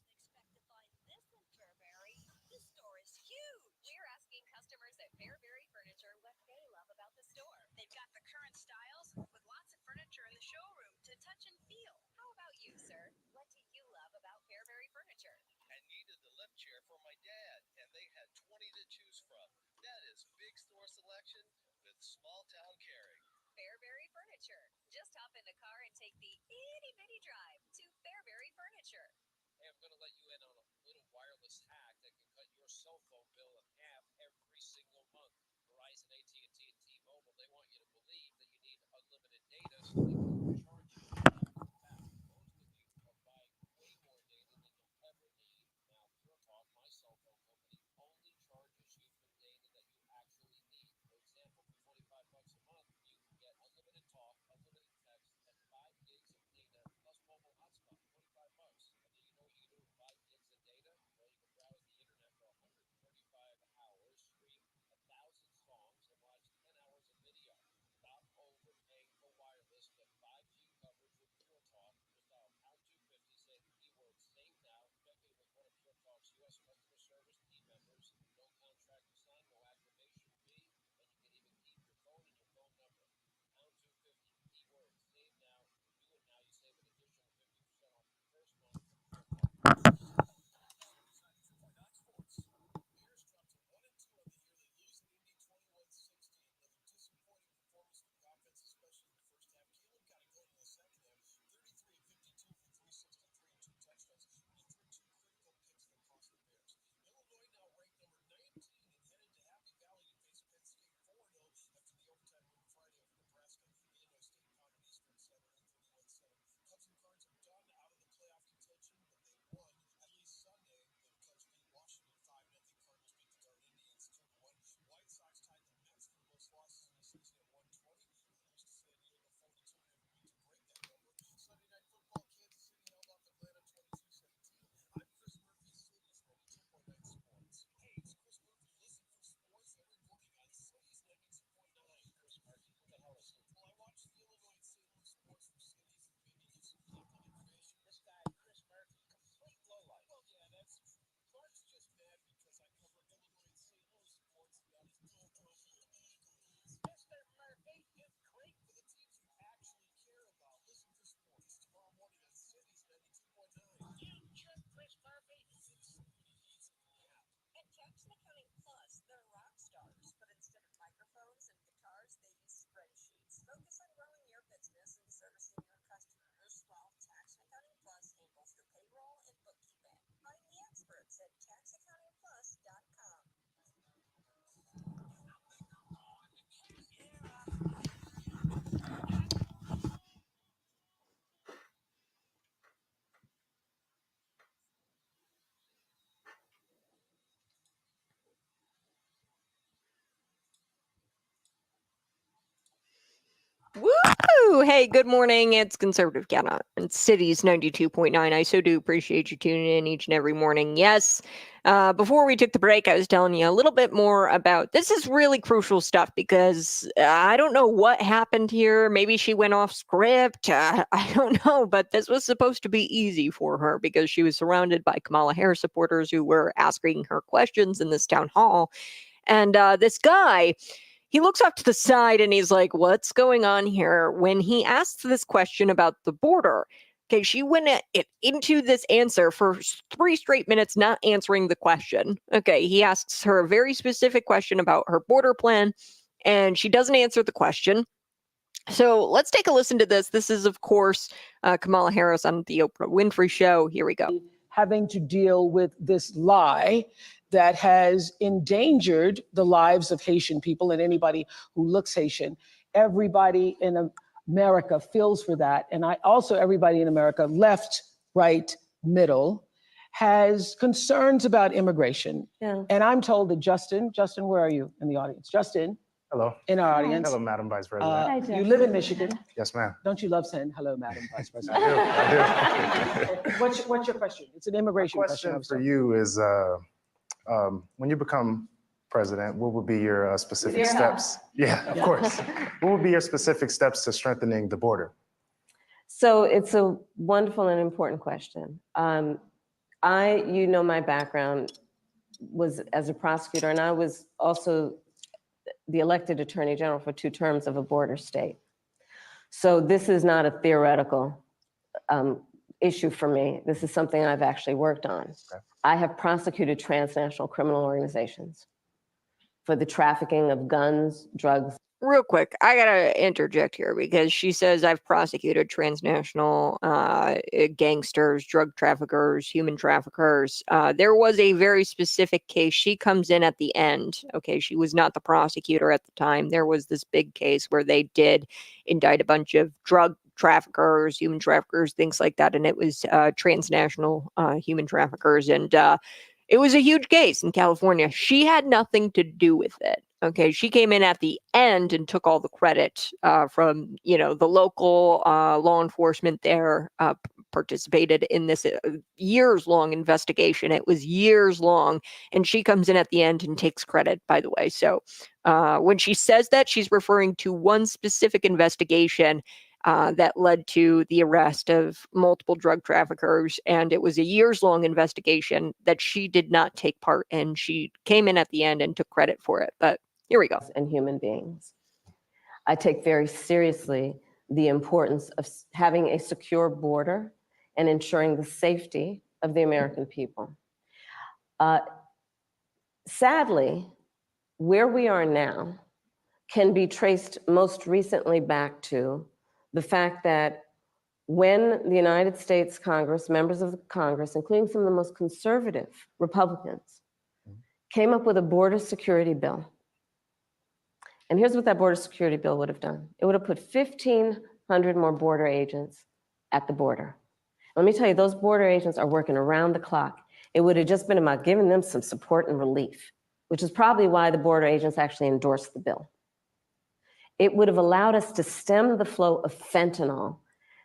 Woo! Hey, good morning. It's Conservative Canada and Cities 92.9. I so do appreciate you tuning in each and every morning. Yes, before we took the break, I was telling you a little bit more about this is really crucial stuff because I don't know what happened here. Maybe she went off script. I don't know, but this was supposed to be easy for her because she was surrounded by Kamala Harris supporters who were asking her questions in this town hall. And this guy, he looks off to the side and he's like, what's going on here? When he asks this question about the border, okay, she went into this answer for 3 straight minutes, not answering the question. Okay, he asks her a very specific question about her border plan, and she doesn't answer the question. So let's take a listen to this. This is, of course, Kamala Harris on the Oprah Winfrey Show. Here we go. Having to deal with this lie that has endangered the lives of Haitian people and anybody who looks Haitian. Everybody in America feels for that. And everybody in America, left, right, middle, has concerns about immigration. Yeah. And I'm told that Justin, where are you in the audience? Justin, hello. In our audience. Hello, Madam Vice President. You live in Michigan. Yes, ma'am. Don't you love saying hello, Madam Vice President? I do. What's your question? It's an immigration question. My question for you is, when you become president, what would be your specific steps? Yeah, of course. What would be your specific steps to strengthening the border? So it's a wonderful and important question. My background was as a prosecutor, and I was also the elected attorney general for 2 terms of a border state. So this is not a theoretical issue for me. This is something I've actually worked on. Okay. I have prosecuted transnational criminal organizations for the trafficking of guns, drugs. Real quick, I gotta interject here because she says I've prosecuted transnational gangsters, drug traffickers, human traffickers. There was a very specific case. She comes in at the end. Okay, she was not the prosecutor at the time. There was this big case where they did indict a bunch of drug traffickers, human traffickers, things like that. And it was transnational human traffickers. And it was a huge case in California. She had nothing to do with it. Okay, she came in at the end and took all the credit from, the local law enforcement there, participated in this years-long investigation. It was years long, and she comes in at the end and takes credit, by the way. So when she says that, she's referring to one specific investigation that led to the arrest of multiple drug traffickers. And it was a years-long investigation that she did not take part in. She came in at the end and took credit for it. But here we go. And human beings. I take very seriously the importance of having a secure border and ensuring the safety of the American people. Sadly, where we are now can be traced most recently back to the fact that when the United States Congress, members of the Congress, including some of the most conservative Republicans, came up with a border security bill. And here's what that border security bill would have done. It would have put 1,500 more border agents at the border. Let me tell you, those border agents are working around the clock. It would have just been about giving them some support and relief, which is probably why the border agents actually endorsed the bill. It would have allowed us to stem the flow of fentanyl.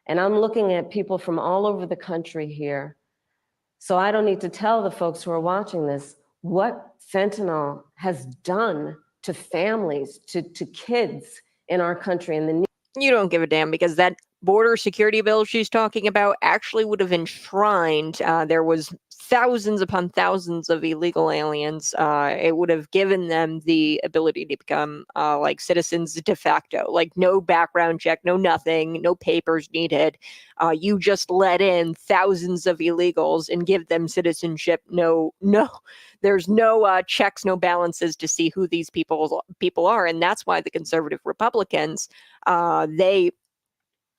And I'm looking at people from all over the country here. So I don't need to tell the folks who are watching this what fentanyl has done to families, to kids in our country. And you don't give a damn because that border security bill she's talking about actually would have enshrined, there was thousands upon thousands of illegal aliens. It would have given them the ability to become like citizens de facto, like no background check, no nothing, no papers needed. You just let in thousands of illegals and give them citizenship. No, there's no checks, no balances to see who these people are. And that's why the conservative Republicans, they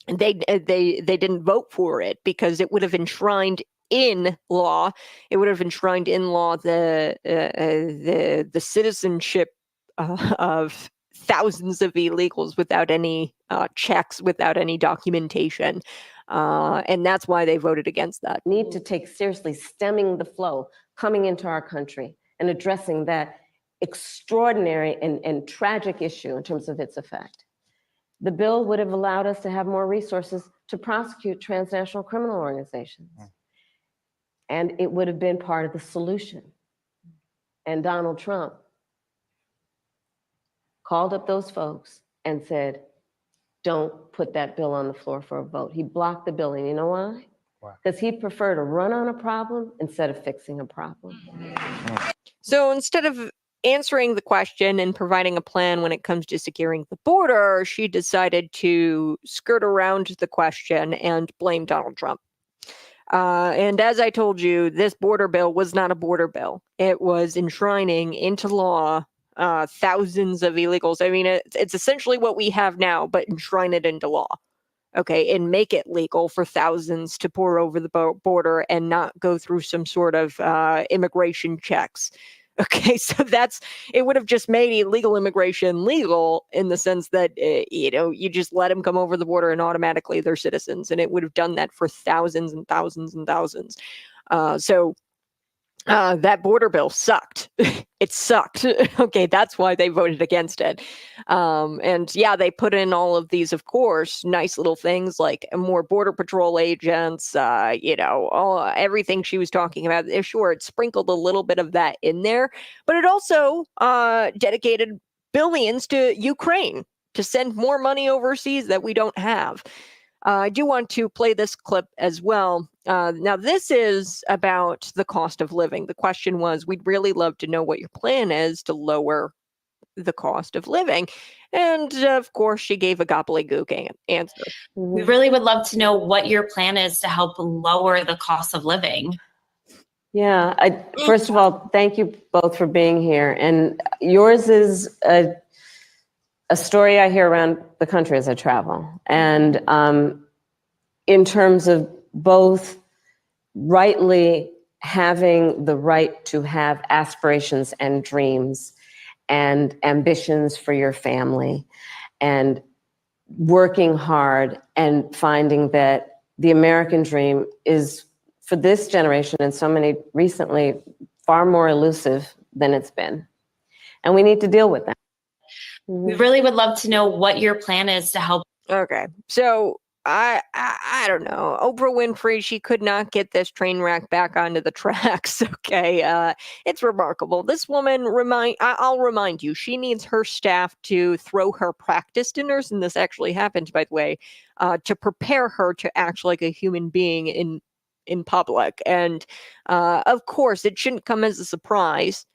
didn't vote for it because it would have enshrined in law. It would have enshrined in law the citizenship of thousands of illegals without any checks, without any documentation. And that's why they voted against that. Need to take seriously stemming the flow coming into our country and addressing that extraordinary and tragic issue in terms of its effect. The bill would have allowed us to have more resources to prosecute transnational criminal organizations. And it would have been part of the solution. And Donald Trump called up those folks and said, don't put that bill on the floor for a vote. He blocked the bill, and you know why? Because he'd prefer to run on a problem instead of fixing a problem. So instead of answering the question and providing a plan when it comes to securing the border, she decided to skirt around the question and blame Donald Trump. And as I told you, this border bill was not a border bill. It was enshrining into law thousands of illegals. I mean, it's essentially what we have now, but enshrine it into law. Okay, and make it legal for thousands to pour over the border and not go through some sort of immigration checks. Okay, so it would have just made illegal immigration legal in the sense that, you just let them come over the border and automatically they're citizens. And it would have done that for thousands and thousands and thousands. So that border bill sucked. It sucked. Okay, that's why they voted against it. And yeah, they put in all of these, of course, nice little things like more border patrol agents, everything she was talking about. Sure, it sprinkled a little bit of that in there, but it also dedicated billions to Ukraine to send more money overseas that we don't have. I do want to play this clip as well. Now, this is about the cost of living. The question was, we'd really love to know what your plan is to lower the cost of living. And of course, she gave a gobbledygook answer. We really would love to know what your plan is to help lower the cost of living. Yeah, first of all, thank you both for being here. And yours is a story I hear around the country as I travel. And in terms of both rightly having the right to have aspirations and dreams and ambitions for your family, and working hard and finding that the American dream is, for this generation and so many recently, far more elusive than it's been. And we need to deal with that. We really would love to know what your plan is to help. Okay, so I don't know. Oprah Winfrey, she could not get this train wreck back onto the tracks. Okay, it's remarkable. This woman, I'll remind you, she needs her staff to throw her practice dinners, and this actually happened, by the way, to prepare her to act like a human being in public. And of course, it shouldn't come as a surprise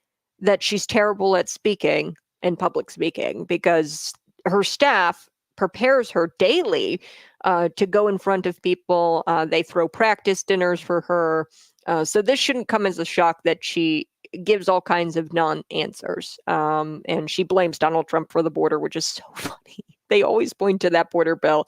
that she's terrible at speaking and public speaking, because her staff prepares her daily to go in front of people. They throw practice dinners for her. So this shouldn't come as a shock that she gives all kinds of non-answers. And she blames Donald Trump for the border, which is so funny. They always point to that border bill.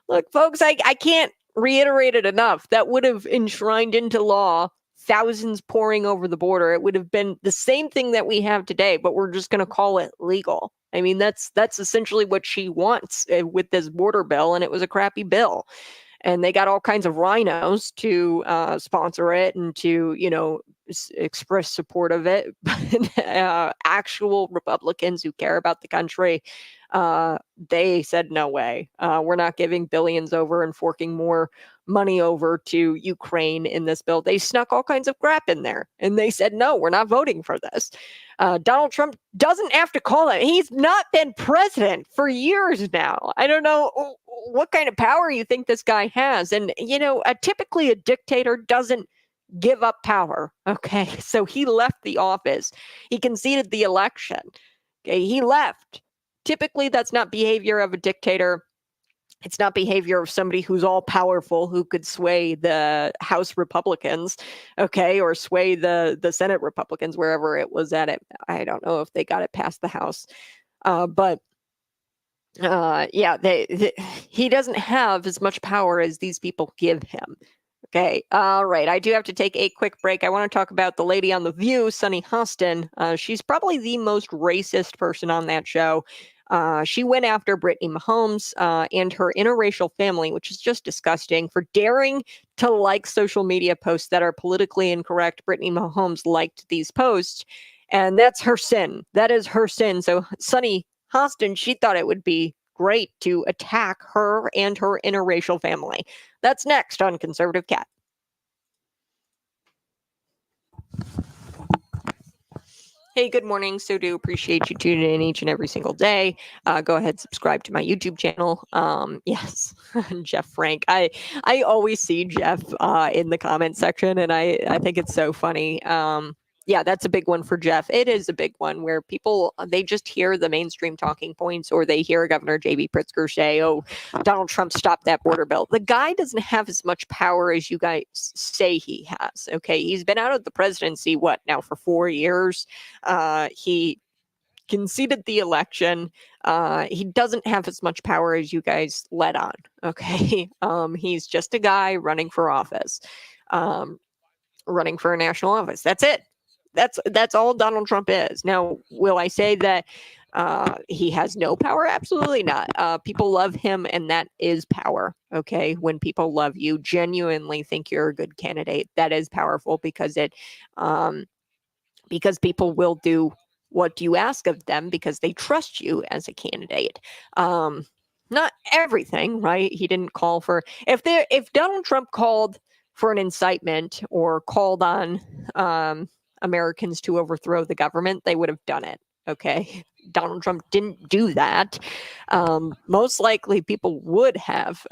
Look, folks, I can't reiterate it enough. That would have enshrined into law thousands pouring over the border. It would have been the same thing that we have today, but we're just going to call it legal. I mean, that's essentially what she wants with this border bill, and it was a crappy bill. And they got all kinds of rhinos to sponsor it and to, express support of it. But actual Republicans who care about the country, they said, no way. We're not giving billions over and forking more money over to Ukraine in this bill. They snuck all kinds of crap in there, and they said, no, we're not voting for this. Donald Trump doesn't have to call it. He's not been president for years now. I don't know what kind of power you think this guy has. And, typically a dictator doesn't give up power. Okay, so he left the office. He conceded the election. Okay, he left. Typically, that's not behavior of a dictator. It's not behavior of somebody who's all powerful, who could sway the House Republicans, okay, or sway the Senate Republicans, wherever it was at. I don't know if they got it past the House, but he doesn't have as much power as these people give him. Okay, all right. I do have to take a quick break. I want to talk about the lady on The View, Sunny Hostin. She's probably the most racist person on that show. She went after Brittany Mahomes and her interracial family, which is just disgusting, for daring to like social media posts that are politically incorrect. Brittany Mahomes liked these posts, and that's her sin. That is her sin. So Sunny Hostin, she thought it would be great to attack her and her interracial family. That's next on Conservative Cat. Hey, good morning. So do appreciate you tuning in each and every single day. Go ahead, subscribe to my YouTube channel. Yes, Jeff Frank. I always see Jeff in the comment section, and I think it's so funny. Yeah, that's a big one for Jeff. It is a big one where people, they just hear the mainstream talking points, or they hear Governor J.B. Pritzker say, oh, Donald Trump stopped that border bill. The guy doesn't have as much power as you guys say he has. Okay. He's been out of the presidency, what, now for 4 years? He conceded the election. He doesn't have as much power as you guys let on. Okay. He's just a guy running for office, running for a national office. That's it. That's all Donald Trump is. Now, will I say that he has no power? Absolutely not. People love him, and that is power. Okay, when people love you, genuinely think you're a good candidate, that is powerful because because people will do what you ask of them because they trust you as a candidate. Not everything, right? He didn't call for if Donald Trump called for an incitement or called on Americans to overthrow the government, they would have done it. Okay. Donald Trump didn't do that. Most likely people would have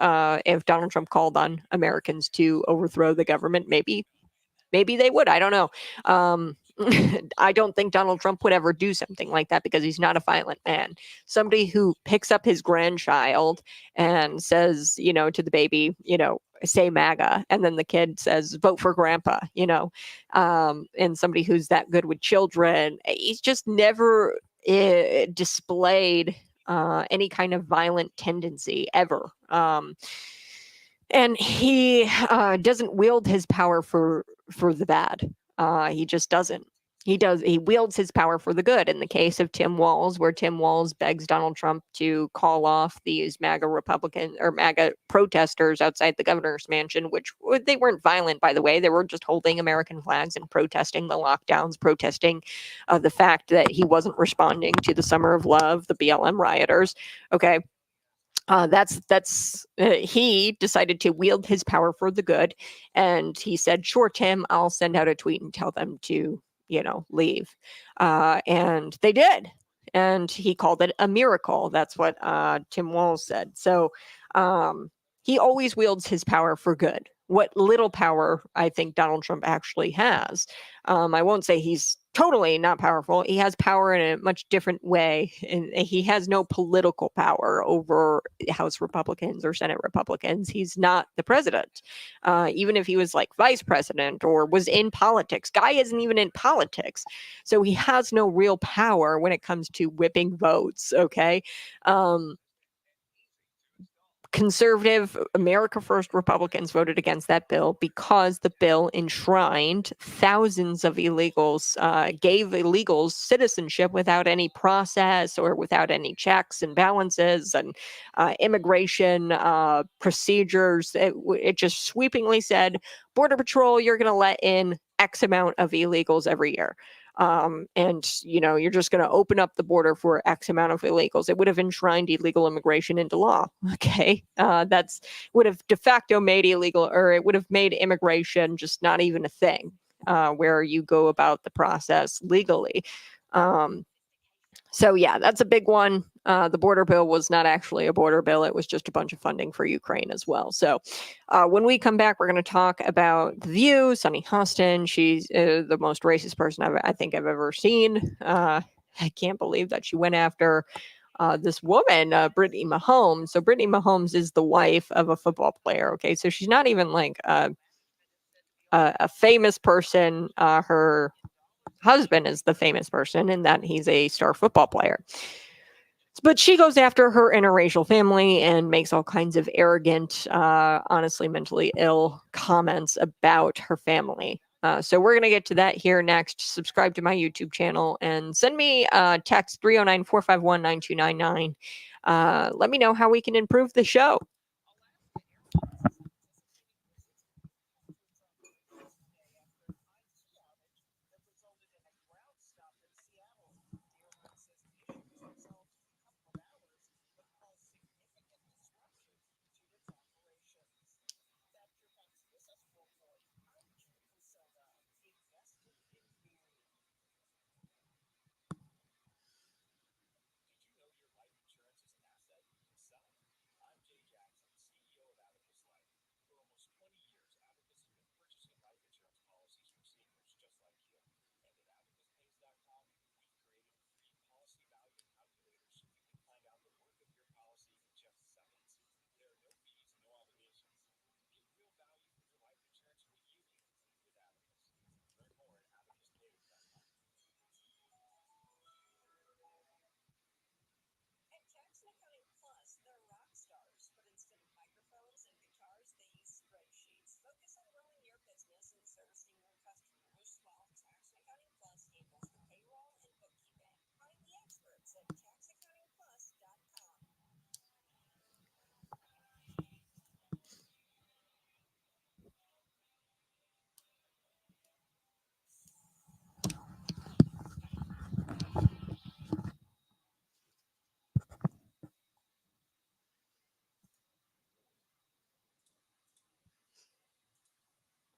if Donald Trump called on Americans to overthrow the government. Maybe they would. I don't know. I don't think Donald Trump would ever do something like that because he's not a violent man. Somebody who picks up his grandchild and says, to the baby, say MAGA, and then the kid says, vote for grandpa, and somebody who's that good with children, he's just never displayed any kind of violent tendency ever. And he doesn't wield his power for the bad. He just doesn't. He wields his power for the good. In the case of Tim Walz, where Tim Walz begs Donald Trump to call off these MAGA Republican or MAGA protesters outside the governor's mansion, which they weren't violent, by the way. They were just holding American flags and protesting the lockdowns, protesting the fact that he wasn't responding to the Summer of Love, the BLM rioters. Okay. He decided to wield his power for the good. And he said, sure, Tim, I'll send out a tweet and tell them to, leave. And they did. And he called it a miracle. That's what Tim Walz said. So he always wields his power for good. What little power I think Donald Trump actually has. I won't say he's totally not powerful. He has power in a much different way. And he has no political power over House Republicans or Senate Republicans. He's not the president. Even if he was like vice president or was in politics, guy isn't even in politics. So he has no real power when it comes to whipping votes. Okay. Conservative America First Republicans voted against that bill because the bill enshrined thousands of illegals, gave illegals citizenship without any process or without any checks and balances and immigration procedures. It just sweepingly said, Border Patrol, you're going to let in X amount of illegals every year. And you're just going to open up the border for X amount of illegals. It would have enshrined illegal immigration into law. Okay. That's would have de facto made illegal, or it would have made immigration just not even a thing, where you go about the process legally. So yeah, that's a big one. The border bill was not actually a border bill. It was just a bunch of funding for Ukraine as well. So when we come back, we're going to talk about The View, Sunny Hostin. She's the most racist person I think I've ever seen. I can't believe that she went after this woman, Brittany Mahomes. So Brittany Mahomes is the wife of a football player. Okay, so she's not even like a famous person. Her husband is the famous person in that he's a star football player. But she goes after her interracial family and makes all kinds of arrogant, honestly mentally ill comments about her family. So we're going to get to that here next. Subscribe to my YouTube channel and send me text 309-451-9299. Let me know how we can improve the show.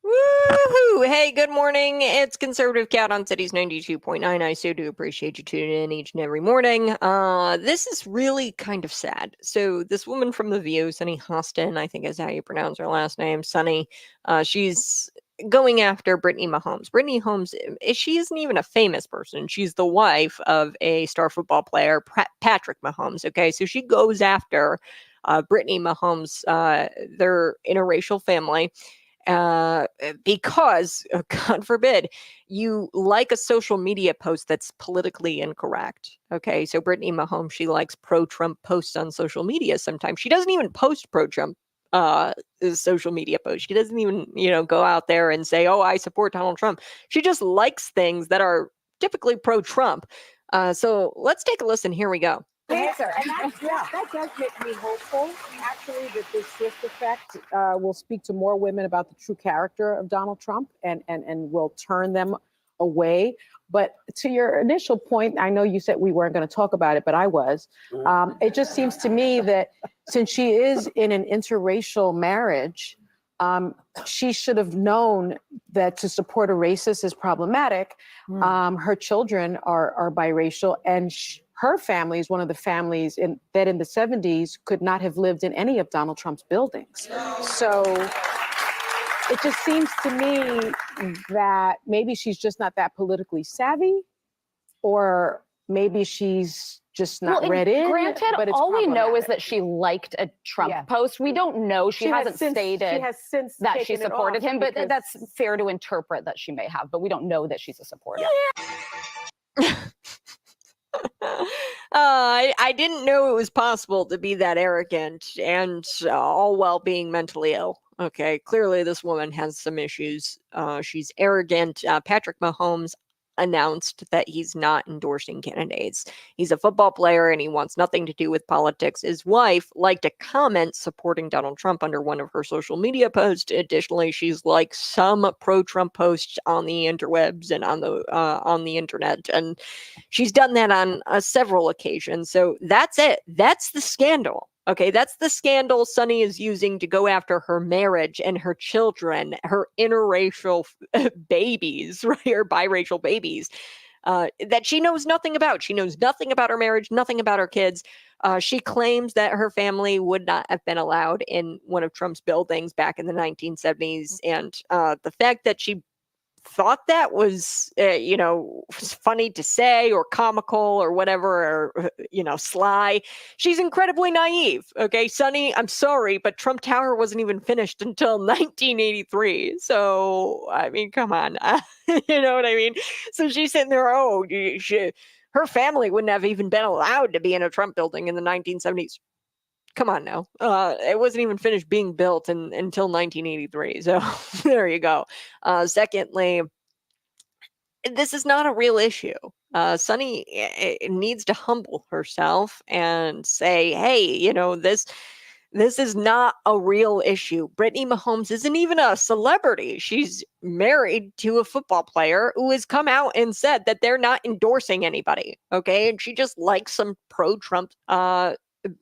Woohoo! Hey, good morning. It's Conservative Cat on Cities 92.9. I so do appreciate you tuning in each and every morning. This is really kind of sad. So this woman from The View, Sunny Hostin, I think is how you pronounce her last name, Sunny, she's going after Brittany Mahomes. Brittany Mahomes, she isn't even a famous person. She's the wife of a star football player, Patrick Mahomes. Okay, so she goes after Brittany Mahomes, their interracial family. Because God forbid you like a social media post that's politically incorrect. Okay, so Brittany Mahomes, she likes pro-Trump posts on social media. Sometimes she doesn't even post pro-Trump social media posts. She doesn't even go out there and say, oh, I support Donald Trump. She just likes things that are typically pro-Trump. So let's take a listen. Here we go. Answer. And that does make me hopeful, actually, that this shift effect will speak to more women about the true character of Donald Trump and will turn them away. But to your initial point, I know you said we weren't going to talk about it, but I was. It just seems to me that since she is in an interracial marriage, she should have known that to support a racist is problematic. Her children are biracial, and her family is one of the families that in the 70s could not have lived in any of Donald Trump's buildings. So it just seems to me that maybe she's just not that politically savvy, or maying she's just not read in. Granted, but it's all we know is that she liked a Trump post. We don't know. She hasn't stated that she supported him, but that's fair to interpret that she may have, but we don't know that she's a supporter. I didn't know it was possible to be that arrogant and all while being mentally ill. Okay, clearly this woman has some issues. She's arrogant. Patrick Mahomes announced that he's not endorsing candidates. He's a football player and he wants nothing to do with politics. His wife liked a comment supporting Donald Trump under one of her social media posts. Additionally, she's liked some pro-Trump posts on the interwebs and on the internet, and she's done that on several occasions. So that's it. That's the scandal. Okay, that's the scandal Sunny is using to go after her marriage and her children, her interracial babies, right, or biracial babies, that she knows nothing about. She knows nothing about her marriage, nothing about her kids. She claims that her family would not have been allowed in one of Trump's buildings back in the 1970s. And the fact that she thought that was, funny to say or comical or whatever, or, sly. She's incredibly naive. Okay, Sunny, I'm sorry, but Trump Tower wasn't even finished until 1983. So, I mean, come on. You know what I mean? So she's sitting there, her family wouldn't have even been allowed to be in a Trump building in the 1970s. Come on now. It wasn't even finished being built until 1983. So there you go. Secondly, this is not a real issue. Sunny needs to humble herself and say, hey, this is not a real issue. Brittany Mahomes isn't even a celebrity. She's married to a football player who has come out and said that they're not endorsing anybody. Okay. And she just likes some pro-Trump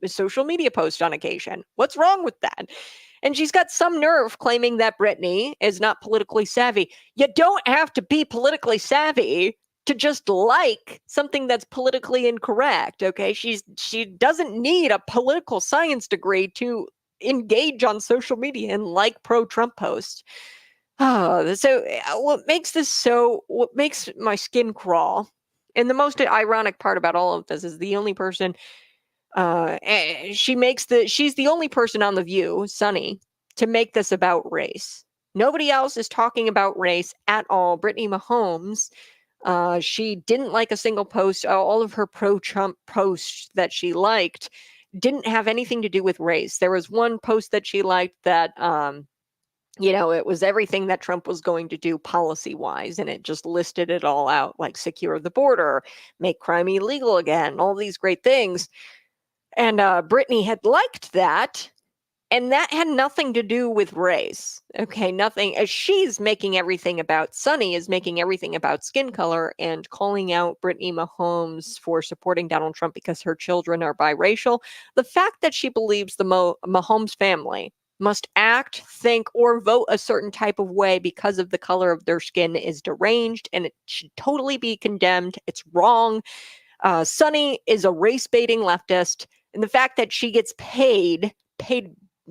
social media post on occasion. What's wrong with that? And she's got some nerve claiming that Brittany is not politically savvy. You don't have to be politically savvy to just like something that's politically incorrect. Okay, she doesn't need a political science degree to engage on social media and like pro-Trump posts. So what makes my skin crawl, and the most ironic part about all of this is the only person she's the only person on The View, Sunny, to make this about race. Nobody else is talking about race at all. Brittany Mahomes, she didn't like a single post. All of her pro-Trump posts that she liked didn't have anything to do with race. There was one post that she liked that it was everything that Trump was going to do policy-wise, and it just listed it all out, like secure the border, make crime illegal again, all these great things. And Brittany had liked that, and that had nothing to do with race. Okay, nothing. She's making everything about, Sunny is making everything about skin color and calling out Brittany Mahomes for supporting Donald Trump because her children are biracial. The fact that she believes the Mahomes family must act, think, or vote a certain type of way because of the color of their skin is deranged, and it should totally be condemned. It's wrong. Sunny is a race-baiting leftist, and the fact that she gets paid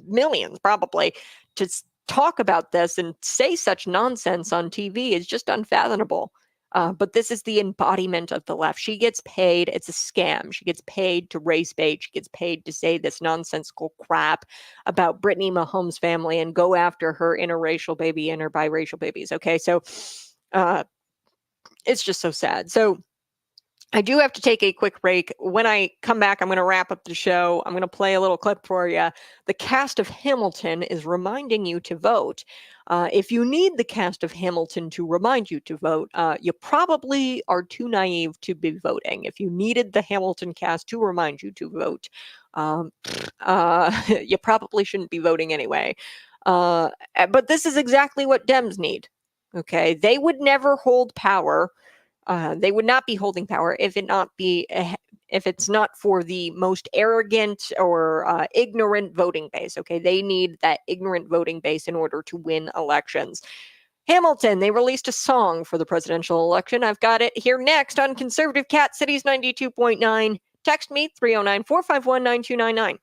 millions probably to talk about this and say such nonsense on TV is just unfathomable. But this is the embodiment of the left. She gets paid. It's a scam. She gets paid to race bait. She gets paid to say this nonsensical crap about Brittany Mahomes' family and go after her interracial baby and her biracial babies. Okay, so it's just so sad. So I do have to take a quick break. When I come back, I'm going to wrap up the show. I'm going to play a little clip for you. The cast of Hamilton is reminding you to vote. If you need the cast of Hamilton to remind you to vote, you probably are too naive to be voting. If you needed the Hamilton cast to remind you to vote, you probably shouldn't be voting anyway. But this is exactly what Dems need. Okay, they would never hold power. They would not be holding power if it's not for the most arrogant or ignorant voting base. Okay, they need that ignorant voting base in order to win elections. Hamilton, they released a song for the presidential election. I've got it here next on Conservative Cat Cities 92.9. Text me 309-451-9299.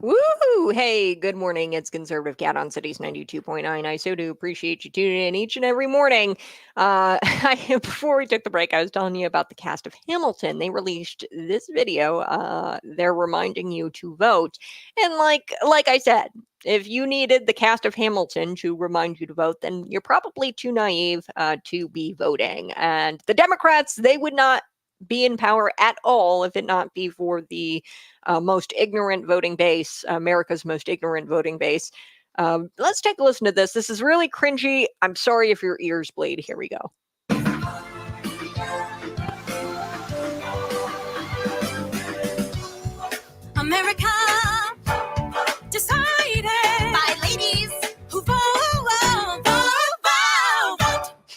Woo! Hey, good morning. It's Conservative Cat on Cities 92.9. I so do appreciate you tuning in each and every morning. Before we took the break, I was telling you about the cast of Hamilton. They released this video. They're reminding you to vote. And like I said, if you needed the cast of Hamilton to remind you to vote, then you're probably too naive to be voting. And the Democrats, they would not be in power at all if it not be for the most ignorant voting base, America's most ignorant voting base. Let's take a listen to this. This is really cringy. I'm sorry if your ears bleed. Here we go. America decided by ladies who vote.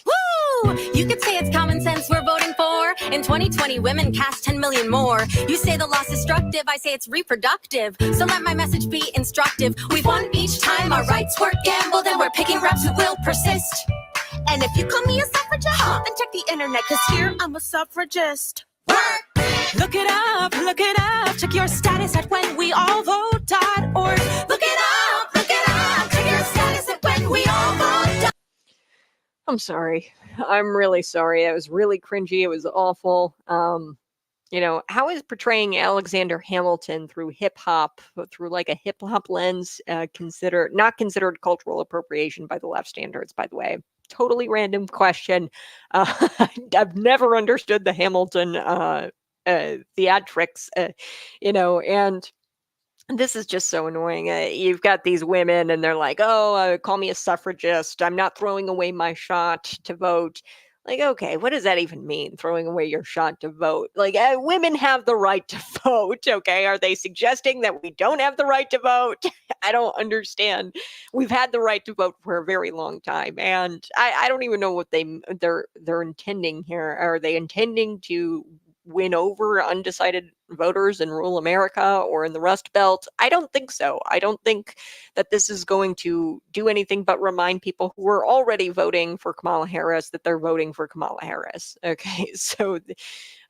Woo! You could say it's common sense we're voting for. In 2020, women cast 10 million more. You say the law's destructive, I say it's reproductive. So let my message be instructive. We've won each time, our rights were gambled, and we're picking reps who will persist. And if you call me a suffragist, then check the internet, cause here I'm a suffragist. Work! Look it up, check your status at whenweallvote.org. Look it up, check your status at whenweallvote.org. I'm sorry. I'm really sorry. It was really cringy. It was awful. You know, how is portraying Alexander Hamilton through hip hop, through like a hip hop lens, not considered cultural appropriation by the left standards, by the way? Totally random question. I've never understood the Hamilton theatrics, you know, and this is just so annoying. You've got these women and they're like, oh, call me a suffragist. I'm not throwing away my shot to vote. Like, okay, what does that even mean? Throwing away your shot to vote? Like, women have the right to vote, okay? Are they suggesting that we don't have the right to vote? I don't understand. We've had the right to vote for a very long time, and I don't even know what they're intending here. Are they intending to win over undecided voters in rural America or in the Rust Belt? I don't think so. I don't think that this is going to do anything but remind people who are already voting for Kamala Harris that they're voting for Kamala Harris. Okay, so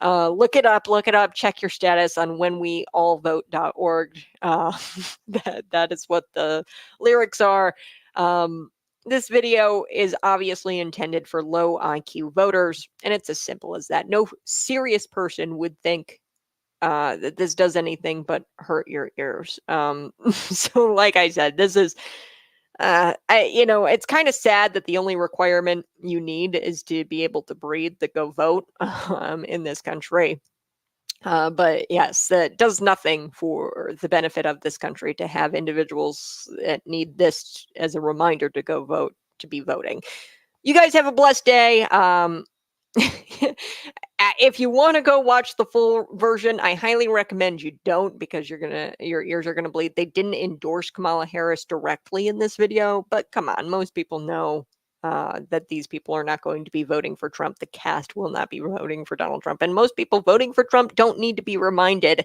look it up, check your status on whenweallvote.org. That is what the lyrics are. This video is obviously intended for low IQ voters, and it's as simple as that. No serious person would think that this does anything but hurt your ears. So like I said, this is, it's kind of sad that the only requirement you need is to be able to breathe to go vote in this country. But yes, that does nothing for the benefit of this country to have individuals that need this as a reminder to go vote, to be voting. You guys have a blessed day. If you want to go watch the full version, I highly recommend you don't, because your ears are gonna bleed. They didn't endorse Kamala Harris directly in this video, but come on, most people know that these people are not going to be voting for Trump. The cast will not be voting for Donald Trump. And most people voting for Trump don't need to be reminded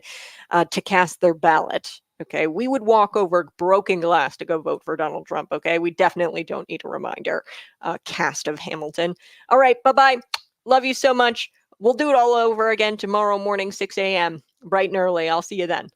to cast their ballot. Okay, we would walk over broken glass to go vote for Donald Trump. Okay, we definitely don't need a reminder. Cast of Hamilton. All right, bye-bye. Love you so much. We'll do it all over again tomorrow morning, 6 a.m. bright and early. I'll see you then.